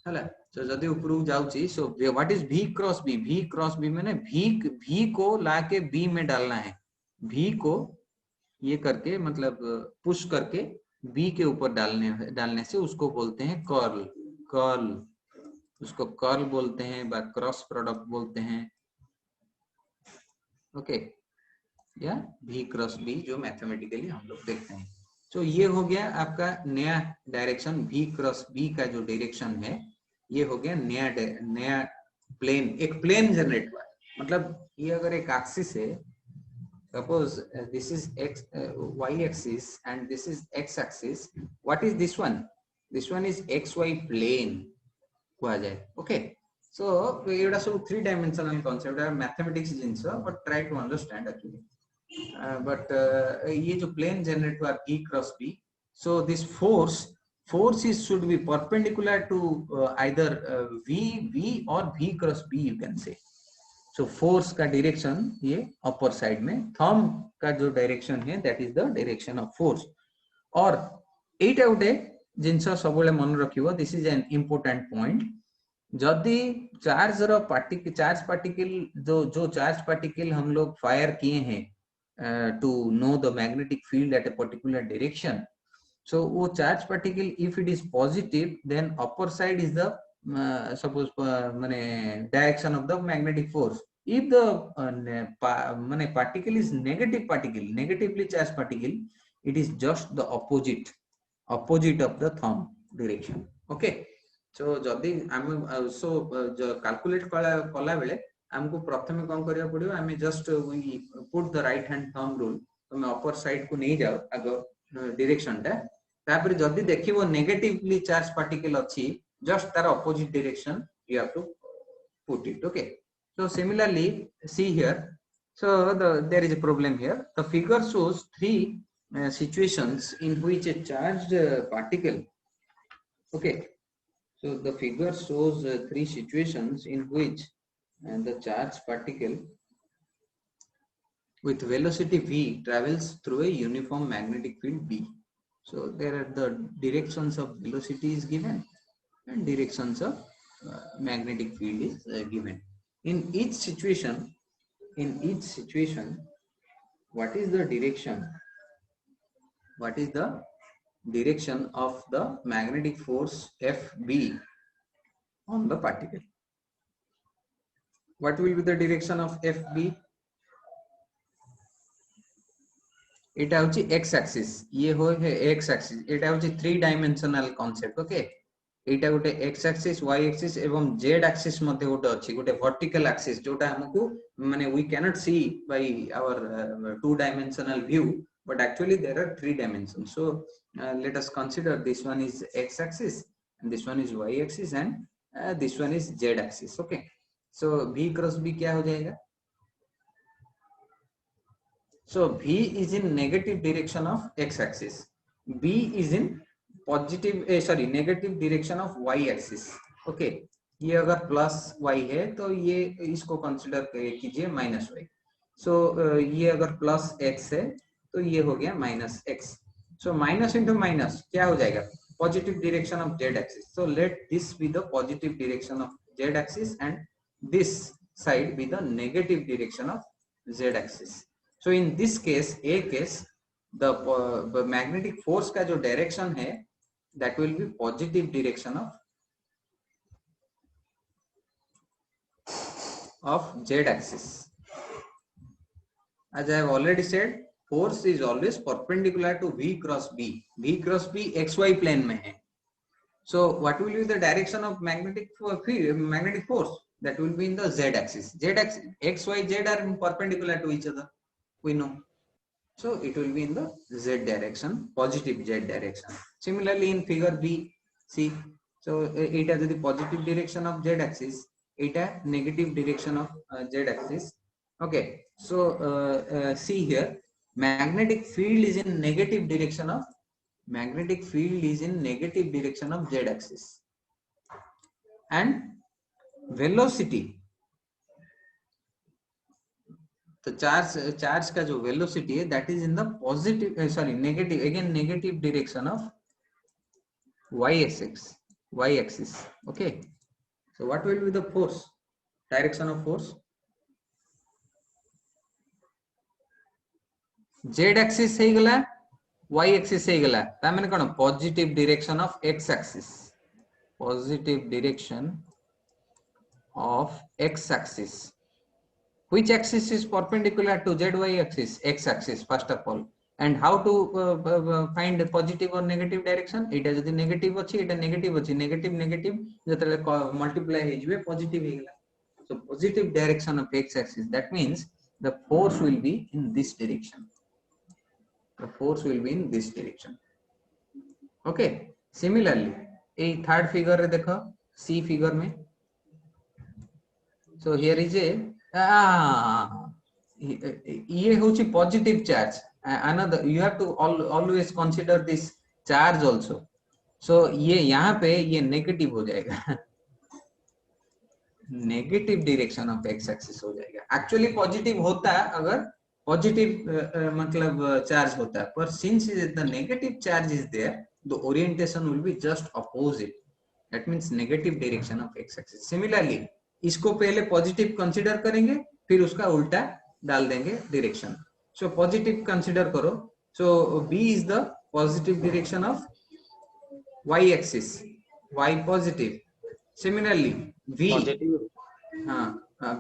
हला तो जदी ऊपर को जाउची so what is V cross B माने V को लाके B में डालना है V को ये करके मतलब पुश करके B के ऊपर डालने से उसको बोलते हैं कर्ल उसको कर्ल बोलते हैं बा क्रॉस प्रोडक्ट बोलते हैं ओके या V क्रॉस B जो मैथमेटिकली हम लोग देखते हैं तो ये हो गया आपका नया डायरेक्शन V क्रॉस B का जो डायरेक्शन है ये हो गया नया प्लेन एक प्लेन जनरेट हुआ मतलब ये अगर एक एक्सिस है suppose this is x y axis and this is x axis what is this one is xy plane कहा जाए okay so एटा सब 3 dimensional concept है mathematics jeans but try to understand actually but ये जो plane generate हुआ V cross B so this force is should be perpendicular to either V or V cross B you can say so force का direction ये upper side में thumb का जो direction है that is the direction of force और एटा उटे जिंस सबले मन रखिबो this is an important point जदी चार्ज पार्टिकल जो चार्ज पार्टिकल हम लोग फायर किए हैं to know the magnetic field at a particular direction so वो charge particle if it is positive then upper side is the suppose माने direction of the magnetic force if the माने particle is negatively charged particle it is just the opposite of the thumb direction okay so जदी हम so calculate कला बेले हमको प्रथमे कोन करिया पड़ियो हमें just we put the right hand thumb rule तुम upper side को नहीं जाओ आगो direction टा तापर जदी देखिबो negatively charged particle अछि just तार opposite direction you have to put it okay so similarly see here so there is a problem here the figure shows 3 situations in which a charged particle okay so the figure shows 3 situations in which the charged particle with velocity v travels through a uniform magnetic field B so there are the directions of velocity is given and directions of magnetic field is given in each situation what is the direction of the magnetic force FB on the particle what will be the direction of FB एटा होची x axis ये हो है x axis एटा होची 3 dimensional concept okay एटा गोटे x axis y axis एवं z axis मध्ये गोटे अछि गोटे vertical axis जोटा हमकु माने we cannot see by our 2 dimensional view but actually there are 3 dimensions so let us consider this one is x axis and this one is y axis and this one is z axis okay so v cross b क्या हो जाएगा so v is in negative direction of x axis b is in positive negative direction of y axis okay ये अगर plus y है तो ये इसको consider कीजिए माइनस y so ये अगर प्लस x है तो ये हो गया minus x so minus into minus क्या हो जाएगा positive direction of z axis so let this be the positive direction of z axis and this side be the negative direction of z axis so in this case the magnetic force का जो direction है that will be positive direction of z axis as I have already said force is always perpendicular to v cross b xy plane में है so what will be the direction of magnetic force that will be in the z axis x y z are perpendicular to each other we know So it will be in the z direction, positive z direction. Similarly in figure B, see, so it has the positive direction of z axis, it has negative direction of z axis. Okay, so see here, magnetic field is in negative direction of z axis, and velocity, तो charge का जो velocity है that is in the positive negative direction of y axis. Okay, so what will be the force, direction of force? z axis हे गला, y axis हे गला, ता माने कोन positive direction of x axis, positive direction of x axis. Which axis is perpendicular to zy axis? X axis first of all. And how to find positive or negative direction? It has the negative achi, it negative achi, negative जतले multiply हे जबे positive हे गला. So positive direction of x axis, that means the force will be in this direction. The force will be in this direction. Okay, similarly a third figure रे देखो, C figure में. So here is a ये होची positive charge. Another, you have to always consider this charge also. So ये यहाँ पे ये negative हो जाएगा, negative direction of x axis हो जाएगा. Actually positive होता है अगर positive मतलब charge होता है, पर since the negative charge is there, the orientation will be just opposite. That means negative direction of x axis. Similarly इसको पहले पॉजिटिव कंसीडर करेंगे, फिर उसका उल्टा डाल देंगे डायरेक्शन. सो पॉजिटिव कंसीडर करो. सो b is the positive direction of y axis, y positive. Similarly v, हां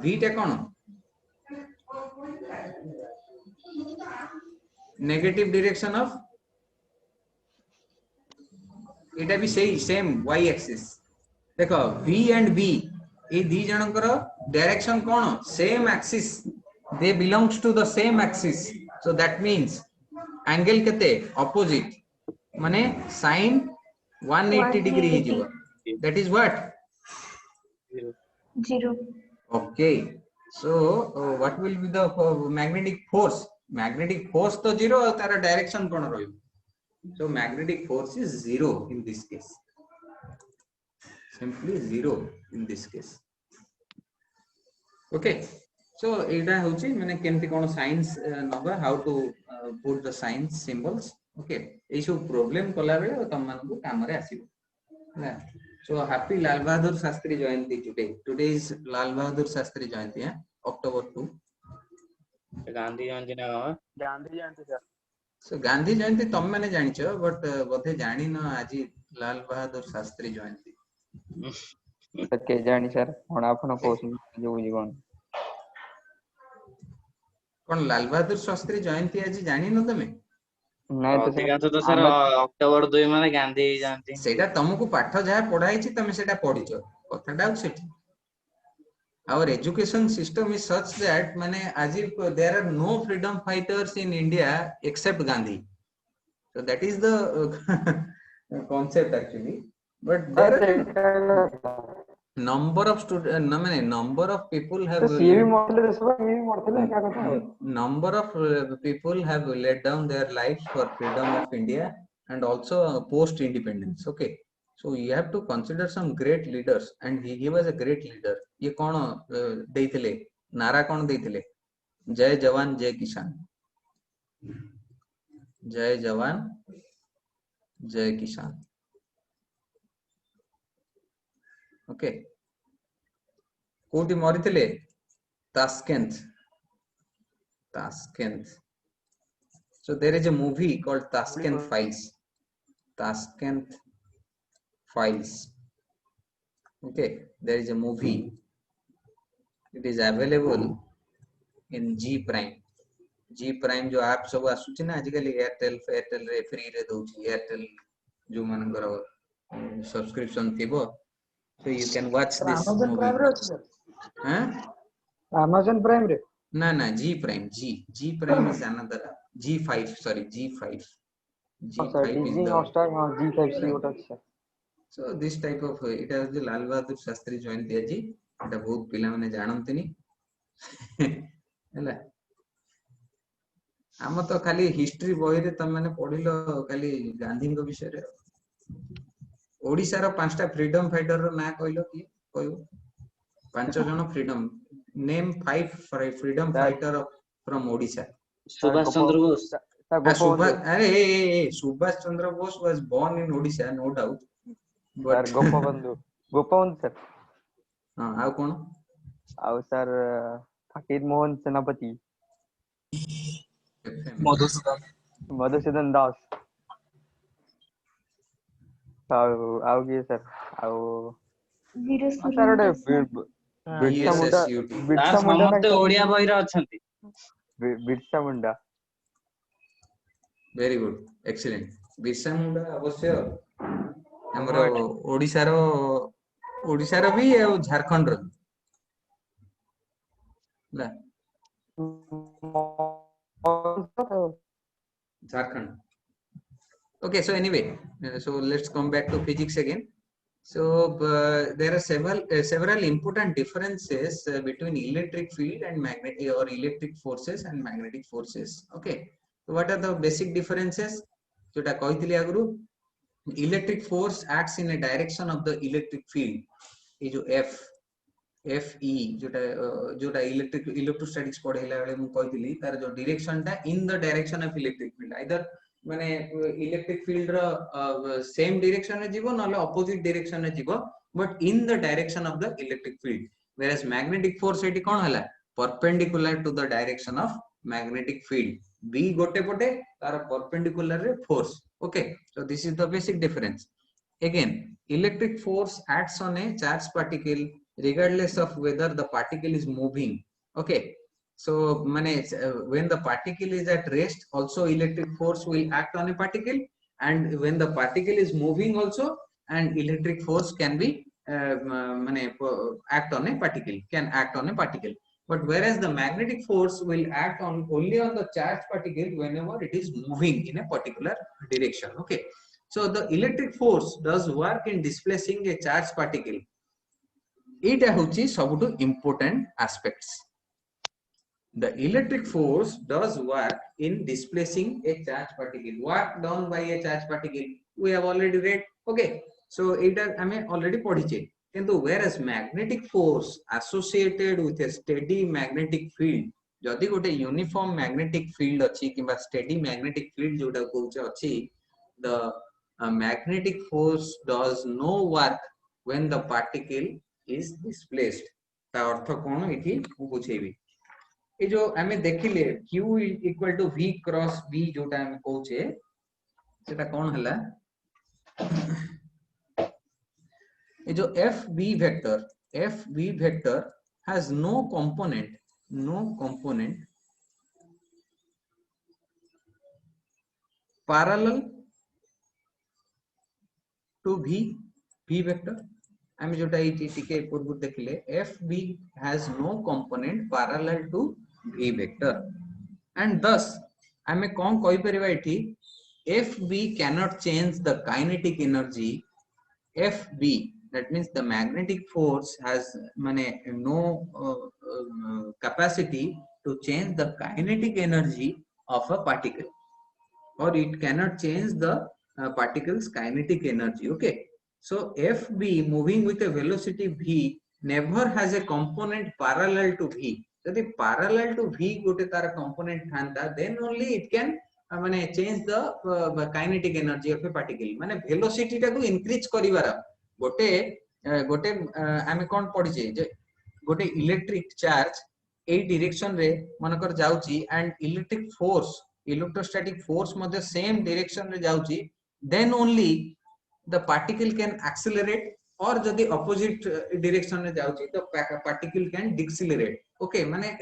v टा कोन नेगेटिव डायरेक्शन ऑफ, एटा भी सही सेम y एक्सिस. देखो v एंड b ए दी जनकर डायरेक्शन कोन same axis, they belongs to the same axis. So that means angle केते ऑपोजिट, माने sin 180 डिग्री हे जीव. That is what 0. Okay. So what will be the magnetic force? Magnetic force तो 0 और तार डायरेक्शन कोन रहयो. So magnetic force is 0 in this case, simply 0 in this case. Okay, so एटा होची माने केमती कोन साइंस नबा, how to put the signs symbols. Okay, ए सब प्रॉब्लम कला बेले तम मानकु काम रे आसीबो. So happy Lal Bahadur Shastri Jayanti today. Today is Lal Bahadur Shastri Jayanti है, October 2. गांधी जयंती ना गांधी जयंती सर. सो गांधी जयंती तम माने जानिछो, बट बोधे जानि न आज लाल बहादुर शास्त्री जयंती. के जानी सर कोन आपन कोशिश जो जीवन कोन लाल बहादुर शास्त्री जयंती आज जानि न तमे? नहीं तो अधिकांश तो सर अक्टोबर 2 माने गांधी जयंती. सेटा तुमको पाठ जहा पढाई छि तमे सेटा पढिछो, कथाटा सेठी. Our education system is such that माने आज there are no freedom fighters in India except Gandhi. So that is the concept actually. But there are number of students, number of people have number of people have laid down their lives for freedom of India and also post independence. Okay, so you have to consider some great leaders, and he was a great leader. ये कौन देइथिले नारा कौन देइथिले? जय जवान जय किसान, जय जवान जय किसान. ओके, कोटी मरिथिले तास्केंत. So there is a movie called Tashkent Files. Tashkent Files. Okay, there is a movie. It is available in G Prime. G Prime जो ऐप सब आसुची ना आजिकली एयरटेल रे फ्री रे दउची, एयरटेल जो मानकर सब्सक्रिप्शन थिबो, so you can watch this movie. Huh? Amazon Prime re ना G Prime. G Prime is another app. G5 sorry G5 sir G5 is DG the Hotstar हां G5C गोटे अछि sir so this type of এটা হচ্ছে লাল বাহাদুর শাস্ত্রী জয়ন্তী আজি এটা বহুত পিলা মানে জানন্তিনি ହେଲା ଆମ ତ ଖାଲି ହିଷ୍ଟ୍ରି ବହିରେ ତମେ ମାନେ ପଢିଲ ଖାଲି ଗାନ୍ଧୀଙ୍କ ବିଷୟରେ ଓଡିଶାର ପାଞ୍ଚଟା ଫ୍ରିଡମ ଫାଇଟର ର ନାଁ କହିଲ କି କହିବ ପାଞ୍ଚ ଜଣ freedom name 5 freedom fighter from Odisha Subhash Chandra Bose sir Gopabandhu अरे Subhash Chandra Bose was born in Odisha no doubt sir but Gopabandhu sir हां आ कोन आउ सर फकीर मोहन सेनापति मधुसूदन दास आउ किए सर आउ वीर सर सुरेंद्र बिरसा मुंडा ESSUT बिरसा मुंडा ना समस्त ओडिया बहिर अछंती Birsa Munda very good excellent Birsa Munda अवश्य हमरो ओडिसा रो भी और झारखंड रो ना Jharkhand okay so anyway so let's come back to physics again so there are several important differences between electric field and magnetic or electric forces and magnetic forces okay so what are the basic differences जोटा कहितली आगु electric force acts in a direction of the electric field ये जो fe जोटा electrostatics पढ़ेला बेले मु कहितली तार जो डायरेक्शन ता in the direction of electric field either माने इलेक्ट्रिक फील्ड रो सेम डायरेक्शन रे जीवो नले अपोजिट डायरेक्शन रे जीवो but in the direction of the electric field whereas magnetic force एटी कोन हला perpendicular to the direction of magnetic field b गोटे पटे तार परपेंडिकुलर रे force okay so this is the basic difference again electric force acts on a charged particle regardless of whether the particle is moving okay so mane when the particle is at rest also electric force will act on a particle and when the particle is moving also and electric force can be act on a particle but whereas the magnetic force will act on only on the charged particle whenever it is moving in a particular direction okay so the electric force does work in displacing a charged particle एटा होची सबटू important aspects the electric force does work in displacing a charged particle work done by a charged particle we have already read okay so एटा हमें already पढ़िचे किंतु whereas magnetic force associated with a steady magnetic field जदि गोटे uniform magnetic field अछि किबा steady magnetic field जोटा कहउचे अछि the magnetic force does no work when the particle is displaced ता अर्थ कोन एठी मु बुझेबी ए जो हमें देखिले q equal to v cross b जोटा हम कहउचे सेटा कोन हला ए जो fb vector has no component parallel to v vector I mean जोटा टिके पूर्व देखले fb has no component parallel to v vector and thus हमें कोन कहि परबा एठी fb cannot change the kinetic energy fb that means the magnetic force has no capacity to change the kinetic energy of a particle or it cannot change the particle's kinetic energy okay so fb moving with a velocity v never has a component parallel to v यदि parallel to v गोटे तार component थांता then only it can change the kinetic energy of a particle माने velocity टा को increase करिवार गोटे आमे कोन पढिजे जे गोटे electric charge ए direction रे मनकर जाउची and electric force electrostatic force मध्ये सेम डायरेक्शन रे जाउची then only the particle can accelerate or जदि opposite direction रे जाउची तो particle can decelerate okay माने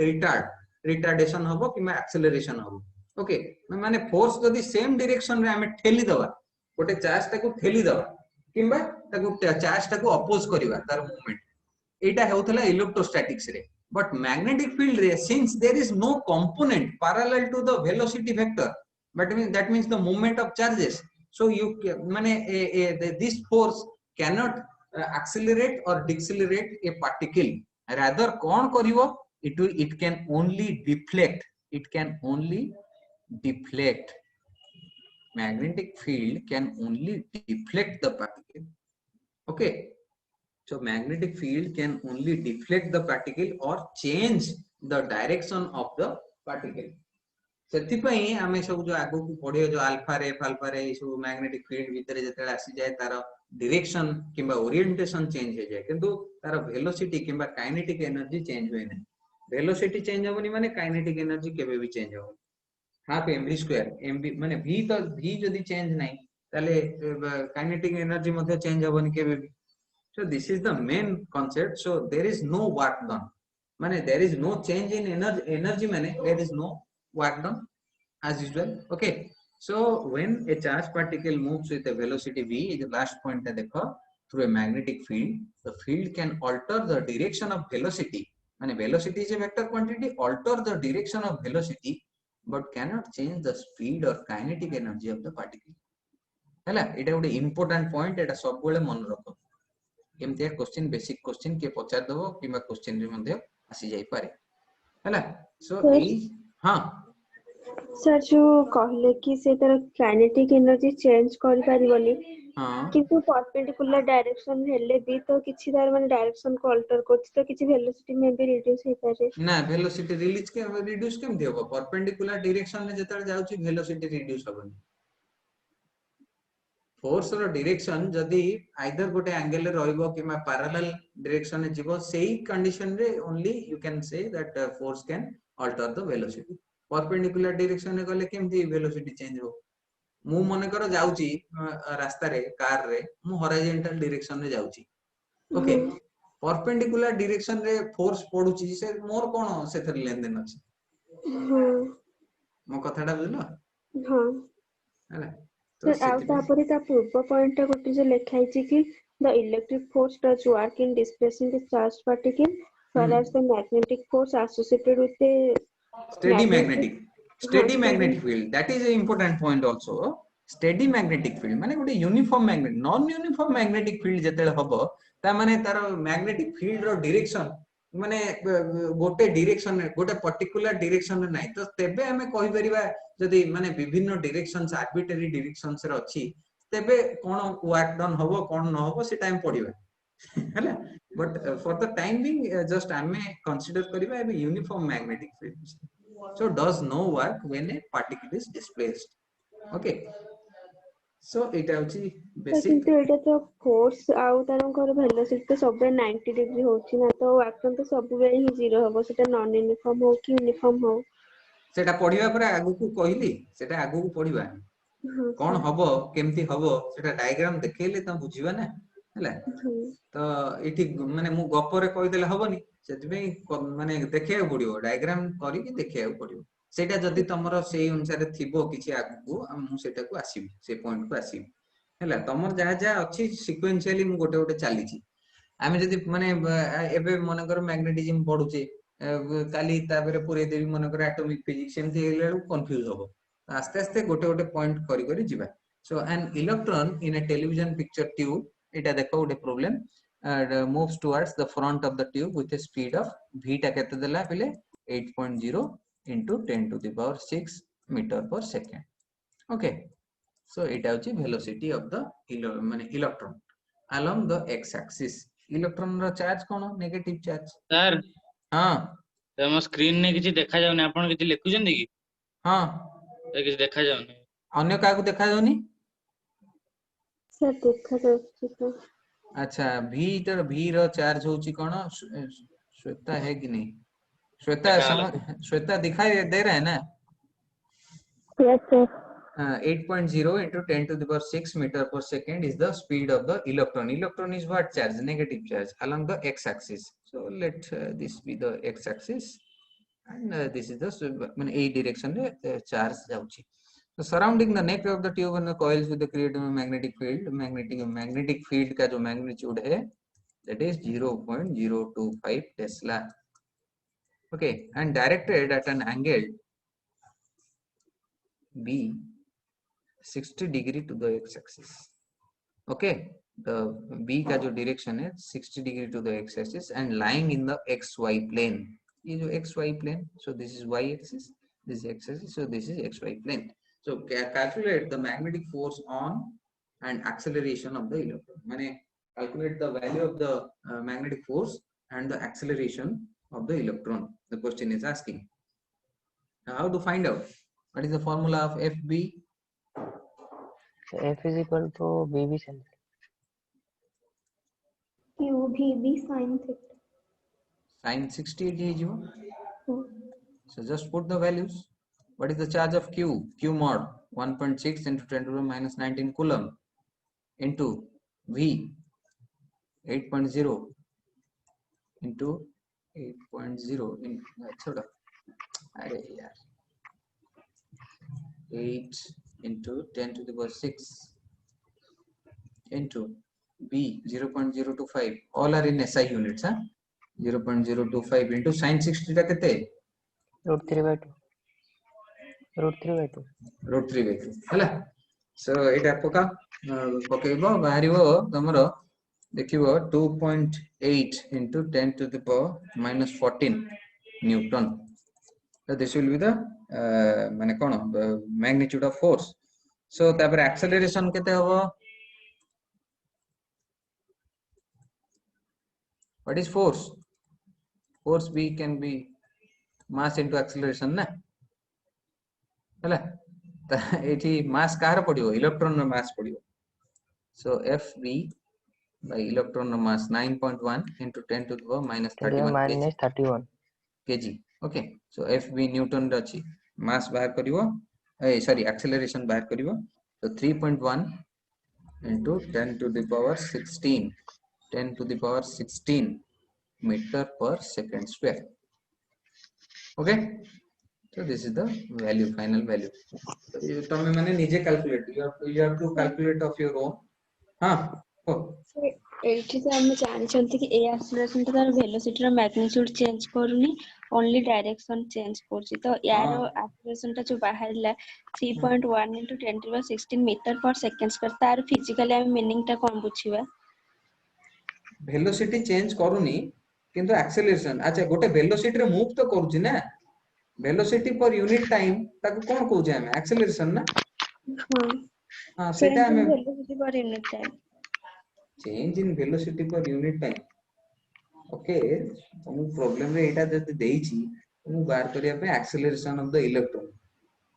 retardation हबो कि acceleration हबो okay माने फोर्स जदि सेम डायरेक्शन रे हमें ठेली दवा गोटे चार्ज टाको ठेली दवा किंबा ताको चार्ज टाको अपोज करिवा तार मूवमेंट एटा हेउतला इलेक्ट्रोस्टैटिक्स रे but magnetic field रे, since there is no component parallel to the velocity vector, but that means the movement of charges, so you this force cannot accelerate or decelerate a particle, rather कौन करिवो, it can only deflect, it can only deflect. Magnetic field can only deflect the particle. Okay, so magnetic field can only deflect the particle or change the direction of the particle. ସେଥିପାଇଁ ଆମେ ସବୁ ଯୋଉ ଆଗକୁ ପଢିବା ଯୋଉ ଆଲଫା ରେ ଫାଲଫା ରେ ଏ ସବୁ ମ୍ୟାଗ୍ନେଟିକ ଫିଲ୍ଡ ଭିତରେ ଯେତେବେଳେ ଆସିଯାଏ ତାର ଡିରେକ୍ସନ କିମ୍ବା ଓରିଏଣ୍ଟେସନ ଚେଞ୍ଜ ହେଇଯାଏ, କିନ୍ତୁ ତାର ଭେଲୋସିଟି କିମ୍ବା କାଇନେଟିକ ଏନର୍ଜି ଚେଞ୍ଜ ହୁଏ ନାହିଁ। ଭେଲୋସିଟି ଚେଞ୍ଜ ହବନି ମାନେ କାଇନେଟିକ ଏନର୍ଜି କେବେ ବି ଚେଞ୍ଜ ହବନି। हाफ mv स्क्वायर mv माने v तो v जदी चेंज नहीं ताले काइनेटिक एनर्जी मध्ये चेंज होबनी केबे भी। So this is the main concept. So there is no work done, माने there is no change in energy माने there is no work done as usual. Okay, so when a charged particle moves with a velocity v, the last point है देखो, through a magnetic field, the field can alter the direction of velocity, माने velocity is a vector quantity, alter the direction of velocity but cannot change the speed or kinetic energy of the particle. हैला एटा गोटे important point, एटा सब बेले मन रखो। केमतिया question, basic question के पचार दबो किबा question रे मध्ये आसी जाई पारे, हैला। सो ए हां सर जो कहले कि से तर काइनेटिक एनर्जी चेंज कर परिबनी, हां किंतु परपेंडिकुलर डायरेक्शन हेले भी तो किछि तार माने डायरेक्शन को अल्टर करछि तो किछि वेलोसिटी में भी रिड्यूस हे पारे ना। वेलोसिटी रिलीज के रिड्यूस केमति होबो? परपेंडिकुलर डायरेक्शन में जेतल जाउची वेलोसिटी रिड्यूस होबनी। फोर्स रो डायरेक्शन जदी आइदर गोटे एंगल रे रहइबो किबा पैरेलल डायरेक्शन में जीवो, सेही कंडीशन रे only you can say that force can alter the velocity. Perpendicular direction में गले केमति वेलोसिटी चेंज हो? मु मने करो जाउची रास्ता रे कार रे, मु हॉरिजॉन्टल डायरेक्शन रे जाउची, ओके। परपेंडिकुलर डायरेक्शन रे फोर्स पडुची, से मोर कोन सेथर लेन देन अछि? मो कथाटा बुझलो? हां हैला। सर आउ तापरे ता पूर्व पॉइंट गोटे जो लिखाई छी कि the electric force does work in displacing the charge particle whereas the magnetic force associated with the steady magnetic field, that is an important point also. Steady magnetic field माने गोटे uniform magnet, non uniform magnetic field जेतेले हबो ता माने तार magnetic field रो direction माने गोटे डायरेक्शन गोटे पर्टिकुलर डायरेक्शन नै, तो तेबे हमें कहि परिबा जदी माने विभिन्न डायरेक्शंस आर्बिट्रेरी डायरेक्शंस रे अछि, तेबे कोन वर्क डन हबो कोन न हबो से टाइम पडिबा, हैला। But for the time being, just I may consider kariba a uniform magnetic field. So does no work when a particle is displaced. Okay. So it actually basic. किंतु एटा तो force आउ तारंकर velocity तो सब 90 degree होची ना, तो action तो सब बेले ही जीरो हबो, सेटा नॉन यूनिफॉर्म हो कि यूनिफॉर्म हो सेटा पढिबा पर आगु को कहली, सेटा आगु को पढिबा कोन हबो केमती हबो सेटा डायग्राम देखेले त बुझिबा ना, हैला। तो इठी माने मु गप्परे कहि देले हबनी, सेति पे माने देखिया पडियो, डायग्राम करी कि देखिया पडियो। सेटा जदी तमरो सेही अनुसार थिबो किछि आगु, मु सेटा को आसीबी, से पॉइंट को आसीबी, हैला। तमर जहा जहा अछि सिक्वेंशियली मु गोटे गोटे चाली छी। आमे जदी माने एबे मन कर मैग्नेटिज्म पढुचे, काली ताबरे पुरे देबी मन कर एटॉमिक फिजिक्स, सेमथि हेले कंफ्यूज होबो। आस्ते आस्ते गोटे गोटे पॉइंट करी करी जिबा। So an electron in a television picture tube, एटा देखो गोटे problem, moves towards the front of the tube with a speed of v टा केते देला पहिले 8.0 into 10 to the power 6 meter per second. Okay, so it is velocity of the electron along the x axis. Electron रो charge कोन? Negative charge. Sir हां तो हम screen ने किछि देखा जाउनी, आपण किछि लिखुचंदी कि? हां ए किछि देखा जाउनी। अन्य काकू देखा जाउनी? सर देखा जाउची तो अच्छा, v रो चार्ज होची कोन? श्वेता है कि नहीं? श्वेता दिखाई दे रहा है ना? Yes, sir. 8.0 into 10 to the power 6 meter per second is the speed of the electron. Electron is what charge? Negative charge along the x-axis. So let this be the x-axis, and this is the a direction charge jauchi. So surrounding the neck of the tube and the coils with the created magnetic field, magnetic field का जो magnitude है, that is 0.025 Tesla. okay, and directed at an angle B 60 degree to the x-axis. Okay, the B का जो direction है 60 degree to the x-axis and lying in the xy plane. ये जो xy plane, so this is y-axis, this is x-axis, so this is xy plane. So calculate the magnetic force on and acceleration of the electron. माने calculate the value of the magnetic force and the acceleration of the electron. The question is asking. Now, how to find out? What is the formula of FB? So F is equal to BB sin. QVB sin theta. Sin 60 ହେଇଯିବ. Hmm. So just put the values. What is the charge of Q? Q mod 1.6 into 10 to the minus 19 coulomb into V 8.0 into 8.0 in छोड़ो. अरे यार 8 into 10 to the power 6 into B 0.025. All are in SI units, huh? 0.025 into sin 60 टा केते? √3/2. √3/2. √3/2 ହେଲା. So एटा पका पकेइबो बाहरिबो तमरो देखिबो 2.8 into 10 to the power minus 14 Newton. So this will be the माने कोन magnitude of force. So तापर acceleration केते हबो? What is force? Force B can be mass into acceleration ना ହେଲା त एठी mass कार पडियो इलेक्ट्रॉन रो mass पडियो. So FB by electron रो mass 9.1 into 10 to the power minus 31 minus 31 kg. Okay, so FB Newton रो अछि mass बाहर करिवो sorry acceleration बाहर करिवो. So 3.1 into 10 to the power 16 10 to the power 16 meter per second square. Okay, so this is the value, final value. तमे माने निजे calculate, you have to calculate of your own. हाँ हो एठी से हम जानछंती कि ए एक्सेलरेशन तार वेलोसिटी रो मैग्नीट्यूड चेंज करूनी ओनली डायरेक्शन चेंज करछि तो यार एक्सेलरेशन ता जो बाहरला 3.1 into 10 to the 16 meter per second square तार फिजिकली हम मीनिंग ता कोन बुझिबा वेलोसिटी चेंज करूनी किंतु एक्सेलरेशन अच्छा गोटे वेलोसिटी रे मूव तो करूछि ना वेलोसिटी पर यूनिट टाइम ताको कोन कहू जे हम एक्सेलरेशन ना हां सेटा हम velocity per unit time change in velocity per unit time okay तुम प्रॉब्लम रे एटा जति देइछि तुम बार करिया पे acceleration of the electron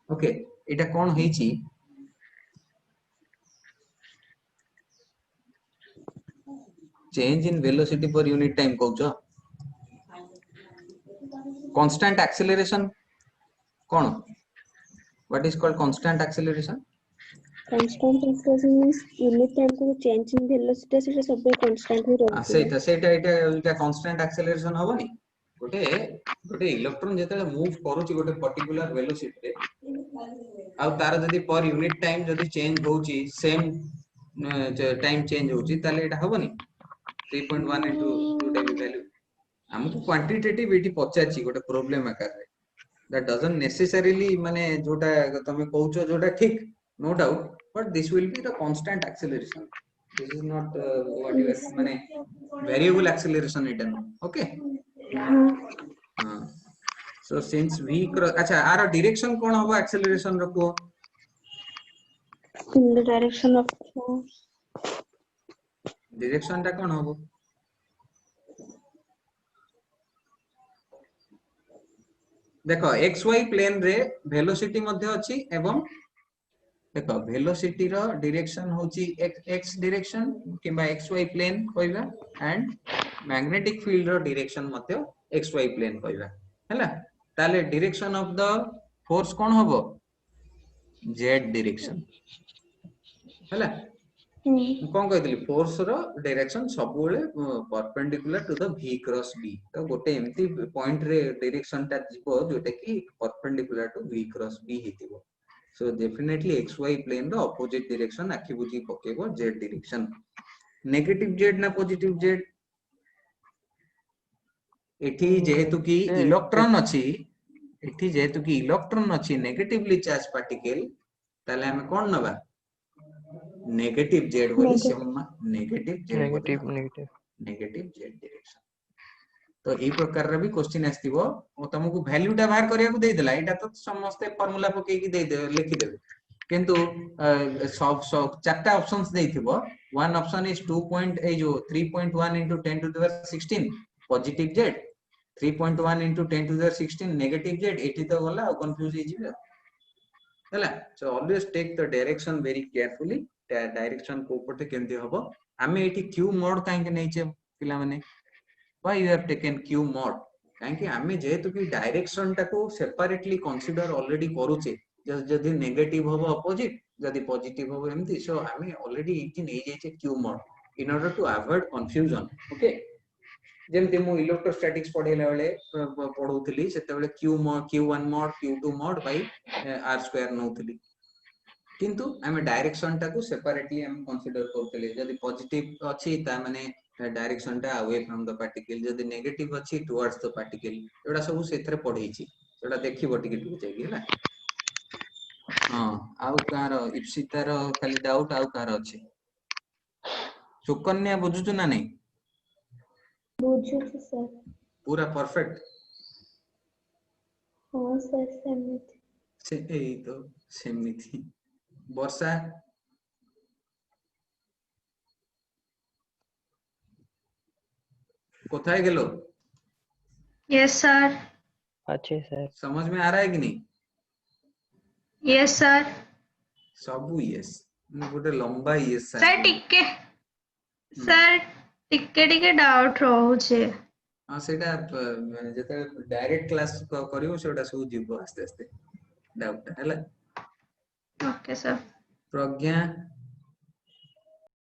okay Etah cone हेछि change in velocity per unit time कहउछो constant acceleration cone what is called constant acceleration means unit time को change in velocity से सब constant ही रहते सेटा constant acceleration होबनी गोटे इलेक्ट्रॉन जेते move करूची गोटे particular velocity रे आ तार जदी पर यूनिट टाइम जदी चेंज होउची सेम टाइम चेंज होउची ताले एटा होबनी 3.1 into जोटा भी वैल्यू हमको क्वांटिटेटिव एटी पचाची गोटे प्रॉब्लम आकार रे दैट डजंट नेसेसरीली माने जोटा तमे कहउछो जोटा ठीक no doubt but this will be the constant acceleration this is not what you माने वेरिएबल एक्सेलरेशन एटा ओके हां सो सिंस v अच्छा आर डायरेक्शन कोन होबो एक्सेलरेशन रखो in the direction of force direction ता कोन होबो देखो xy प्लेन रे वेलोसिटी मध्ये अछि एवं देखो वेलोसिटी रो डायरेक्शन होची x डायरेक्शन किबा xy प्लेन कहबा एंड मैग्नेटिक फील्ड रो डायरेक्शन मध्ये xy प्लेन कहबा हैला ताले डायरेक्शन ऑफ द फोर्स कोन होबो z डायरेक्शन हैला कोन कहतली फोर्स रो डायरेक्शन सब बेले perpendicular to the v cross b तो गोटे एम्ति पॉइंट रे डायरेक्शन ता जिवो जोटे की perpendicular to v cross b हेतिबो सो डेफिनेटली xy प्लेन रो ऑपोजिट डायरेक्शन आखि बुझी पकेबो z डायरेक्शन नेगेटिव z ना पॉजिटिव z एठी जेहेतु कि इलेक्ट्रॉन अछि एठी जेहेतु कि इलेक्ट्रॉन अछि नेगेटिवली चार्ज पार्टिकल ताले हम कोन नबा नेगेटिव जेड बोली Negative. सेम नेगेटिव जेड बोली negative negative negative Z direction तो ई प्रकार रे भी क्वेश्चन आस्तिबो ओ तुमको वैल्यू टा बाहर करिया को दे देला एटा तो समस्त फार्मूला पके की दे दे लिखि देबे किंतु सब सब चारटा ऑप्शंस देथिबो वन ऑप्शन इज 2 पॉइंट ए जो 3.1 into 10 to the power 16 positive Z 3.1 into 10 to the power 16 negative Z एठी तो गला कंफ्यूज हे जिवे हला so always take the direction very carefully direction को पटे केंति हबो हमें एठी क्यू मोड काहे के नै छे पिला माने why you have taken q mod काहे हमें जेहेतु कि डायरेक्शन टाको सेपरेटली कंसीडर ऑलरेडी करूचे जदी नेगेटिव होबो अपोजिट जदी पॉजिटिव होबो एमती सो हमें ऑलरेडी इति नै जायचे q mod in order to avoid confusion okay जेमति मु इलेक्ट्रोस्टैटिक्स पढेला बेले पढौतली सेते बेले q1 mod q2 mod by r square नौतली किंतु हमें डायरेक्शन टाको सेपरेटली हम कंसीडर करतले जदी पॉजिटिव अछि ता माने डायरेक्शन टा अवे फ्रॉम द पार्टिकल जदी नेगेटिव अछि टुवर्ड्स द पार्टिकल एडा सब सेथरे पढैछि एडा देखिबो टिके टिके जाई गेला हां आउ कार इप्सितार खाली डाउट आउ कार अछि सुकन्या बुझुछु ना नै बुझुछु सर पूरा परफेक्ट हाँ सर सेमिति से एई तो सेमिति वर्षा कोথায় गेलो यस सर अच्छे सर समझ में आ रहा है कि नहीं यस सर सबू यस गोटे लंबा यस सर टिके सर टिके डाउट रहउछे हां सेटा जेते डायरेक्ट क्लास करियो सेटा सब जीवो आस्ते आस्ते डाउट हला ओके सर प्रज्ञा